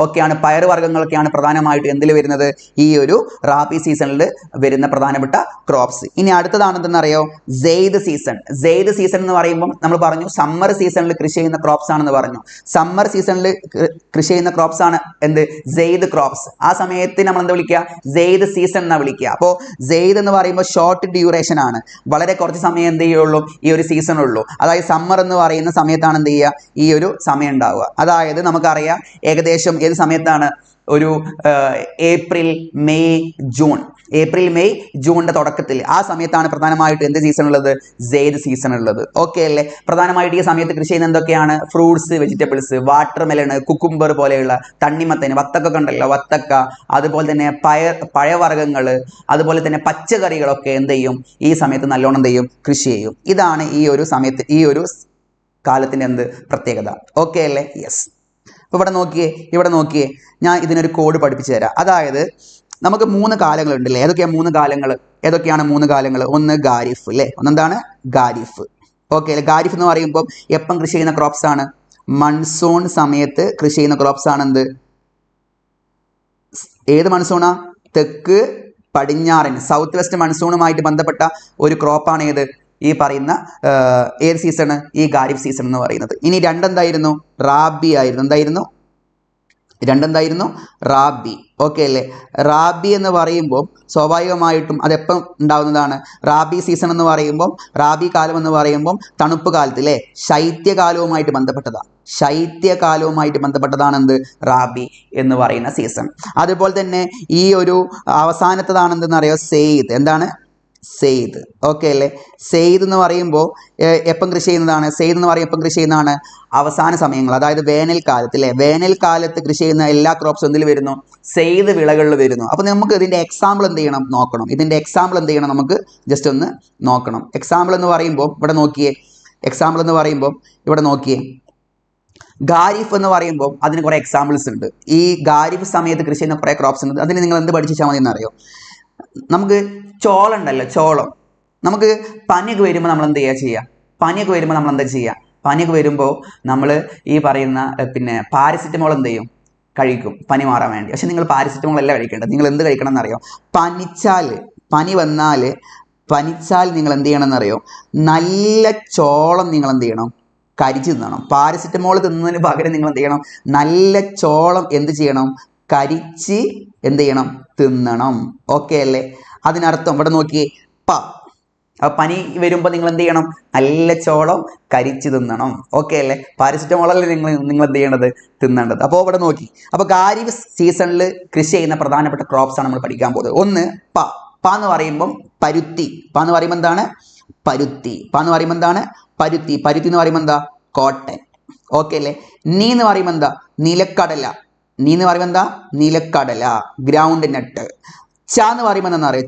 ഒക്കെയാണ്, പയറുവർഗ്ഗങ്ങളൊക്കെയാണ് പ്രധാനമായിട്ടും എന്തിൽ വരുന്നത്? ഈ ഒരു റാബി സീസണിൽ വരുന്ന പ്രധാനപ്പെട്ട ക്രോപ്സ്. ഇനി അടുത്തതാണെന്തെന്നറിയോ? സെയ്ദ് സീസൺ. സെയ്ദ് സീസൺ എന്ന് പറയുമ്പോൾ നമ്മൾ പറഞ്ഞു സമ്മർ സീസണിൽ കൃഷി ചെയ്യുന്ന ക്രോപ്സ് ആണെന്ന് പറഞ്ഞു. സമ്മർ സീസണിൽ കൃഷി ചെയ്യുന്ന ക്രോപ്സ് ആണ് എന്ത്? സെയ്ദ് ക്രോപ്സ്. ആ സമയത്ത് നമ്മൾ എന്താ വിളിക്കുക? സെയ്ദ് സീസൺ എന്നാണ് വിളിക്കുക. അപ്പോൾ സെയ്ദ് എന്ന് പറയുമ്പോൾ ഷോർട്ട് ഡ്യൂറേഷൻ ആണ്, വളരെ കുറച്ച് സമയം എന്ത് ചെയ്യുള്ളൂ? ഈ ഒരു സീസൺ ഉള്ളൂ. അതായത് സമ്മർ എന്ന് പറയുന്ന സമയത്താണ് എന്ത് ചെയ്യുക? ഈ ഒരു സമയം ഉണ്ടാവുക. അതായത് നമുക്കറിയാം ഏകദേശം ഏത് സമയത്താണ്? ഒരു ഏപ്രിൽ മെയ് ജൂൺ, ജൂണിന്റെ തുടക്കത്തിൽ ആ സമയത്താണ് പ്രധാനമായിട്ട് എന്ത് സീസൺ ഉള്ളത്? സെയ്ദ് സീസൺ ഉള്ളത്. ഓക്കെ അല്ലേ? പ്രധാനമായിട്ട് ഈ സമയത്ത് കൃഷി ചെയ്യുന്ന എന്തൊക്കെയാണ്? Fruits, vegetables, water melon, cucumber പോലെയുള്ള തണ്ണിമത്തന്, വത്തക്ക കണ്ടല്ലോ, വത്തക്ക, അതുപോലെ തന്നെ പഴവർഗ്ഗങ്ങൾ, അതുപോലെ തന്നെ പച്ചക്കറികളൊക്കെ എന്ത് ചെയ്യും? ഈ സമയത്ത് നല്ലോണം എന്ത് ചെയ്യും? കൃഷി ചെയ്യും. ഇതാണ് ഈ ഒരു സമയത്ത് ഈ ഒരു കാലത്തിന്റെ എന്ത് പ്രത്യേകത? ഓക്കെ അല്ലേ? യെസ്. അപ്പോൾ ഇവിടെ നോക്കിയേ ഞാൻ ഇതിനൊരു കോഡ് പഠിപ്പിച്ചു തരാം. അതായത് നമുക്ക് 3 കാലങ്ങളുണ്ടല്ലേ? ഏതൊക്കെയാണ് 3 കാലങ്ങൾ? ഏതൊക്കെയാണ് 3 കാലങ്ങൾ? ഒന്ന് ഖാരിഫ് അല്ലേ? ഒന്നെന്താണ്? ഖാരിഫ്. ഓക്കെ അല്ലേ? ഖാരിഫ് എന്ന് പറയുമ്പോൾ എപ്പം കൃഷി ചെയ്യുന്ന ക്രോപ്സ് ആണ്? മൺസൂൺ സമയത്ത് കൃഷി ചെയ്യുന്ന ക്രോപ്സ് ആണ് എന്ത്? ഏത് മൺസൂണാ? തെക്ക് പടിഞ്ഞാറൻ സൗത്ത് വെസ്റ്റ് മൺസൂണുമായിട്ട് ബന്ധപ്പെട്ട ഒരു ക്രോപ്പാണ് ഏത്? ഈ പറയുന്ന ഏത് സീസൺ? ഈ ഖാരിഫ് സീസൺ എന്ന് പറയുന്നത്. ഇനി രണ്ടെന്തായിരുന്നു? റാബി ആയിരുന്നു. രണ്ടെന്തായിരുന്നു? റാബി. ഓക്കെ അല്ലേ? റാബി എന്ന് പറയുമ്പോൾ സ്വാഭാവികമായിട്ടും അതെപ്പം ഉണ്ടാവുന്നതാണ്? റാബി സീസൺ എന്ന് പറയുമ്പോൾ, റാബി കാലം എന്ന് പറയുമ്പോൾ തണുപ്പ് കാലത്ത് അല്ലേ? ശൈത്യകാലവുമായിട്ട് ബന്ധപ്പെട്ടതാണ് എന്ത്? റാബി എന്ന് പറയുന്ന സീസൺ. അതുപോലെ തന്നെ ഈ ഒരു അവസാനത്തതാണ് എന്തെന്നറിയോ? സെയ്ദ്. എന്താണ്? സെയ്ദ്. ഓക്കെ അല്ലേ? സെയ്ദ് എന്ന് പറയുമ്പോൾ എപ്പം കൃഷി ചെയ്യുന്നതാണ്? സെയ്ദ് എന്ന് പറയുമ്പോൾ എപ്പം കൃഷി ചെയ്യുന്നതാണ്? അവസാന സമയങ്ങൾ, അതായത് വേനൽക്കാലത്ത് അല്ലേ? വേനൽക്കാലത്ത് കൃഷി ചെയ്യുന്ന എല്ലാ ക്രോപ്സും എന്തിൽ വരുന്നു? സെയ്ദ് വിളകളിൽ വരുന്നു. അപ്പോൾ നമുക്ക് ഇതിൻ്റെ എക്സാമ്പിൾ എന്ത് ചെയ്യണം? നോക്കണം. നമുക്ക് ജസ്റ്റ് ഒന്ന് നോക്കണം. എക്സാമ്പിൾ എന്ന് പറയുമ്പോൾ ഇവിടെ നോക്കിയേ, ഖാരിഫ് എന്ന് പറയുമ്പോൾ അതിന് കുറേ എക്സാമ്പിൾസ് ഉണ്ട്. ഈ ഖാരിഫ് സമയത്ത് കൃഷി ചെയ്യുന്ന കുറേ ക്രോപ്സ് ഉണ്ട്. അതിന് നിങ്ങൾ എന്ത് പഠിച്ചാൽ മതി എന്നറിയോ? നമുക്ക് ചോളം ഉണ്ടല്ലോ, ചോളം. നമുക്ക് പനിയൊക്കെ വരുമ്പോൾ നമ്മൾ എന്താ ചെയ്യുക? പനിയൊക്കെ വരുമ്പോൾ നമ്മൾ ഈ പറയുന്ന പാരസിറ്റമോൾ എന്ത് ചെയ്യും? കഴിക്കും, പനി മാറാൻ വേണ്ടി. പക്ഷെ നിങ്ങൾ പാരസിറ്റമോൾ അല്ല കഴിക്കേണ്ടത്. നിങ്ങൾ എന്ത് കഴിക്കണം എന്നറിയോ? പനിച്ചാൽ നിങ്ങൾ എന്ത് ചെയ്യണം എന്നറിയോ? നല്ല ചോളം നിങ്ങൾ എന്ത് ചെയ്യണം? കരിച്ച് തിന്നണം. പാരസിറ്റമോൾ തിന്നുന്നതിന് പകരം നിങ്ങൾ എന്ത് ചെയ്യണം? നല്ല ചോളം എന്ത് ചെയ്യണം? കരിച്ച് എന്ത് ചെയ്യണം? തിന്നണം. ഓക്കെ അല്ലേ? അതിനർത്ഥം ഇവിടെ നോക്കിയേ, അപ്പോൾ പനി വരുമ്പോൾ നിങ്ങൾ എന്ത് ചെയ്യണം? നല്ല ചോളം കരിച്ച് തിന്നണം. ഓക്കെ അല്ലേ? പാരസിറ്റമോളല്ലേ നിങ്ങൾ എന്ത് ചെയ്യേണ്ടത്? തിന്നേണ്ടത്. അപ്പോൾ ഇവിടെ നോക്കി. അപ്പോൾ ഖാരിഫ് സീസണിൽ കൃഷി ചെയ്യുന്ന പ്രധാനപ്പെട്ട ക്രോപ്സ് ആണ് നമ്മൾ പഠിക്കാൻ പോകുന്നത്. ഒന്ന് പ എന്ന് പറയുമ്പം പരുത്തി. പ എന്ന് പറയുമ്പോൾ എന്താണ്? പരുത്തി. പ എന്ന് പറയുമ്പോൾ എന്താണ്? പരുത്തി. പരുത്തി എന്ന് പറയുമ്പോൾ എന്താ? കോട്ടൺ. ഓക്കെ അല്ലേ? നീ എന്ന് പറയുമ്പോൾ എന്താ? നിലക്കടല. നീ എന്ന് പറയുമ്പോൾ എന്താ? നിലക്കടല, ഗ്രൗണ്ട് നട്ട്. ച എന്ന് പറയുമ്പോൾ എന്താ അറിയോ?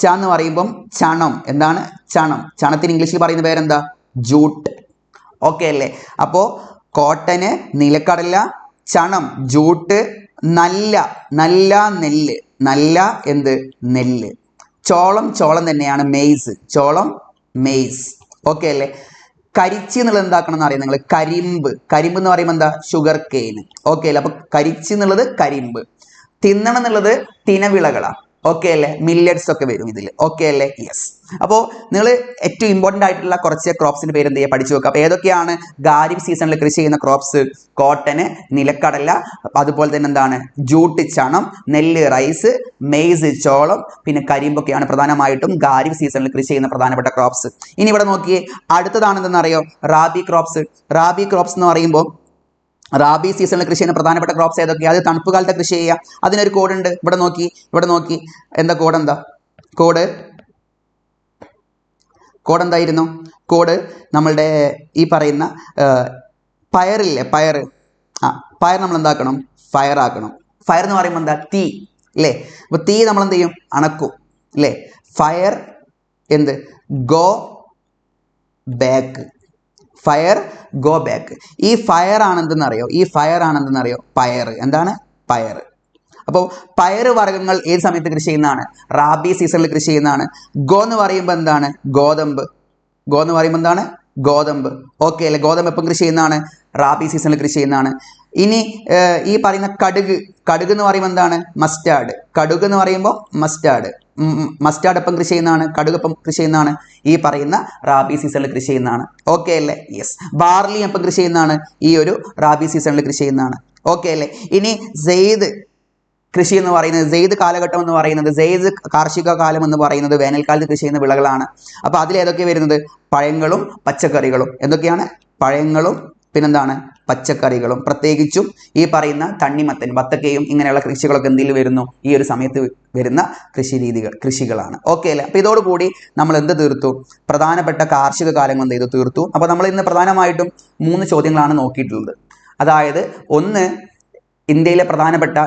ച എന്ന് പറയുമ്പം ചണം. എന്താണ്? ചണം. ചണത്തിന് ഇംഗ്ലീഷിൽ പറയുന്ന പേരെന്താ? ജൂട്ട്. ഓക്കെ അല്ലേ? അപ്പോൾ കോട്ടന്, നിലക്കടല, ചണം, ജൂട്ട്, നല്ല നെല്ല്. നല്ല എന്ത്? നെല്ല്. ചോളം തന്നെയാണ് മെയ്സ്. ചോളം, മെയ്സ്. ഓക്കെ അല്ലേ? കരിച്ച് എന്നുള്ളത് എന്താക്കണം എന്ന് അറിയാം നിങ്ങൾ? കരിമ്പ്. കരിമ്പ് എന്ന് പറയുമ്പോൾ എന്താ? Sugar cane. ഓക്കെ അല്ലേ? അപ്പൊ കരിച്ച് എന്നുള്ളത് കരിമ്പ്. തിന്നണം എന്നുള്ളത് തിനവിളകളാണ്. ഓക്കെ അല്ലേ? മില്ലറ്റ്സ് ഒക്കെ വരും ഇതിൽ. ഓക്കെ അല്ലേ? യെസ്. അപ്പോൾ നിങ്ങൾ ഏറ്റവും ഇമ്പോർട്ടൻ്റ് ആയിട്ടുള്ള കുറച്ച് ക്രോപ്സിന്റെ പേര് എന്ത് ചെയ്യുക? പഠിച്ചു വെക്കുക. അപ്പോൾ ഏതൊക്കെയാണ് ഖാരിഫ് സീസണിൽ കൃഷി ചെയ്യുന്ന ക്രോപ്സ്? കോട്ടന്, നിലക്കടല, അതുപോലെ തന്നെ എന്താണ്? ജൂട്ട്, ചണം, നെല്ല്, റൈസ്, മെയ്സ്, ചോളം, പിന്നെ കരിമ്പൊക്കെയാണ് പ്രധാനമായിട്ടും ഖാരിഫ് സീസണിൽ കൃഷി ചെയ്യുന്ന പ്രധാനപ്പെട്ട ക്രോപ്സ്. ഇനി ഇവിടെ നോക്കിയേ, അടുത്തതാണെന്തെന്ന് അറിയോ? റാബി ക്രോപ്സ്. റാബി ക്രോപ്സ് എന്ന് പറയുമ്പോൾ റാബി സീസണിൽ കൃഷി ചെയ്യുന്ന പ്രധാനപ്പെട്ട ക്രോപ്സ് ഏതൊക്കെയാണ്? അത് തണുപ്പ് കാലത്തെ കൃഷി ചെയ്യുക. അതിനൊരു കോഡ് ഉണ്ട്. ഇവിടെ നോക്കി. എന്താ കോഡ്? എന്താ കോഡ്? കോഡ് എന്തായിരുന്നു? കോഡ് നമ്മളുടെ ഈ പറയുന്ന പയറില്ലേ? പയർ നമ്മൾ എന്താക്കണം? ഫയർ ആക്കണം. ഫയർ എന്ന് പറയുമ്പോൾ എന്താ? തീ അല്ലേ? അപ്പോൾ തീ നമ്മൾ എന്ത് ചെയ്യും? അണക്കും അല്ലേ? ഫയർ എന്ത്? Go back. Fire go back. ഈ ഫയർ ആണെന്തെന്നറിയോ? പയർ. എന്താണ്? പയർ. അപ്പോൾ പയർ വർഗ്ഗങ്ങൾ ഏത് സമയത്ത് കൃഷി ചെയ്യുന്നതാണ്? റാബി സീസണിൽ കൃഷി ചെയ്യുന്നതാണ്. ഗോ എന്ന് പറയുമ്പോൾ എന്താണ്? ഗോതമ്പ്. ഗോ എന്ന് പറയുമ്പോൾ എന്താണ്? ഗോതമ്പ്. ഓക്കെ അല്ലേ? ഗോതമ്പ് എപ്പം കൃഷി ചെയ്യുന്നതാണ്? റാബി സീസണിൽ കൃഷി ചെയ്യുന്നതാണ്. ഇനി ഈ പറയുന്ന കടുക് എന്ന് പറയുമ്പോൾ എന്താണ്? മസ്റ്റാർഡ്. കടുക് എന്ന് പറയുമ്പോൾ മസ്റ്റാർഡ് എപ്പം കൃഷി ചെയ്യുന്നതാണ്? കടുക് എപ്പം കൃഷി ചെയ്യുന്നതാണ്? ഈ പറയുന്ന റാബി സീസണിൽ കൃഷി ചെയ്യുന്നതാണ്. ഓക്കെ അല്ലേ? യെസ്. ബാർലി എപ്പം കൃഷി ചെയ്യുന്നതാണ്? ഈ ഒരു റാബി സീസണിൽ കൃഷി ചെയ്യുന്നതാണ്. ഓക്കെ അല്ലേ? ഇനി സെയ്ദ് കൃഷി എന്ന് പറയുന്നത്, സെയ്ദ് കാലഘട്ടം എന്ന് പറയുന്നത്, സെയ്ദ് കാർഷിക കാലം എന്ന് പറയുന്നത് വേനൽക്കാലത്ത് കൃഷി ചെയ്യുന്ന വിളകളാണ്. അപ്പോൾ അതിലേതൊക്കെ വരുന്നത്? പഴങ്ങളും പച്ചക്കറികളും. എന്തൊക്കെയാണ്? പഴങ്ങളും പിന്നെന്താണ്? പച്ചക്കറികളും. പ്രത്യേകിച്ചും ഈ പറയുന്ന തണ്ണിമത്തൻ, ബത്തക്കയും ഇങ്ങനെയുള്ള കൃഷികളൊക്കെ എന്തിൽ വരുന്നു? ഈ ഒരു സമയത്ത് വരുന്ന കൃഷികളാണ്. ഓക്കെ അല്ലേ? അപ്പോൾ ഇതോടുകൂടി നമ്മൾ എന്ത് തീർത്തു? പ്രധാനപ്പെട്ട കാർഷിക കാലങ്ങൾ എന്ത് ചെയ്തു? തീർത്തു. അപ്പോൾ നമ്മൾ ഇന്ന് പ്രധാനമായിട്ടും 3 ചോദ്യങ്ങളാണ് നോക്കിയിട്ടുള്ളത്. അതായത് ഒന്ന്, ഇന്ത്യയിലെ പ്രധാനപ്പെട്ട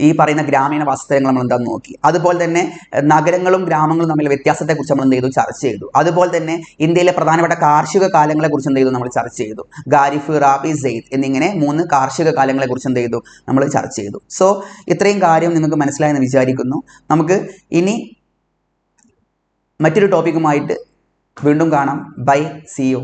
ഈ പറയുന്ന ഗ്രാമീണ വാസസ്ഥലങ്ങൾ നമ്മൾ എന്താണെന്ന് നോക്കി. അതുപോലെ തന്നെ നഗരങ്ങളും ഗ്രാമങ്ങളും തമ്മിൽ വ്യത്യാസത്തെക്കുറിച്ച് നമ്മൾ എന്ത് ചെയ്തു? ചർച്ച ചെയ്തു. അതുപോലെ തന്നെ ഇന്ത്യയിലെ പ്രധാനപ്പെട്ട കാർഷിക കാലങ്ങളെ കുറിച്ച് എന്ത് ചെയ്തു? നമ്മൾ ചർച്ച ചെയ്തു. ഖാരിഫ്, റാബി, സെയ്ദ് എന്നിങ്ങനെ 3 കാർഷിക കാലങ്ങളെ കുറിച്ച് എന്ത് ചെയ്തു? നമ്മൾ ചർച്ച ചെയ്തു. സോ ഇത്രയും കാര്യം നിങ്ങൾക്ക് മനസ്സിലായെന്ന് വിചാരിക്കുന്നു. നമുക്ക് ഇനി മറ്റൊരു ടോപ്പിക്കുമായിട്ട് വീണ്ടും കാണാം. Bye, see U.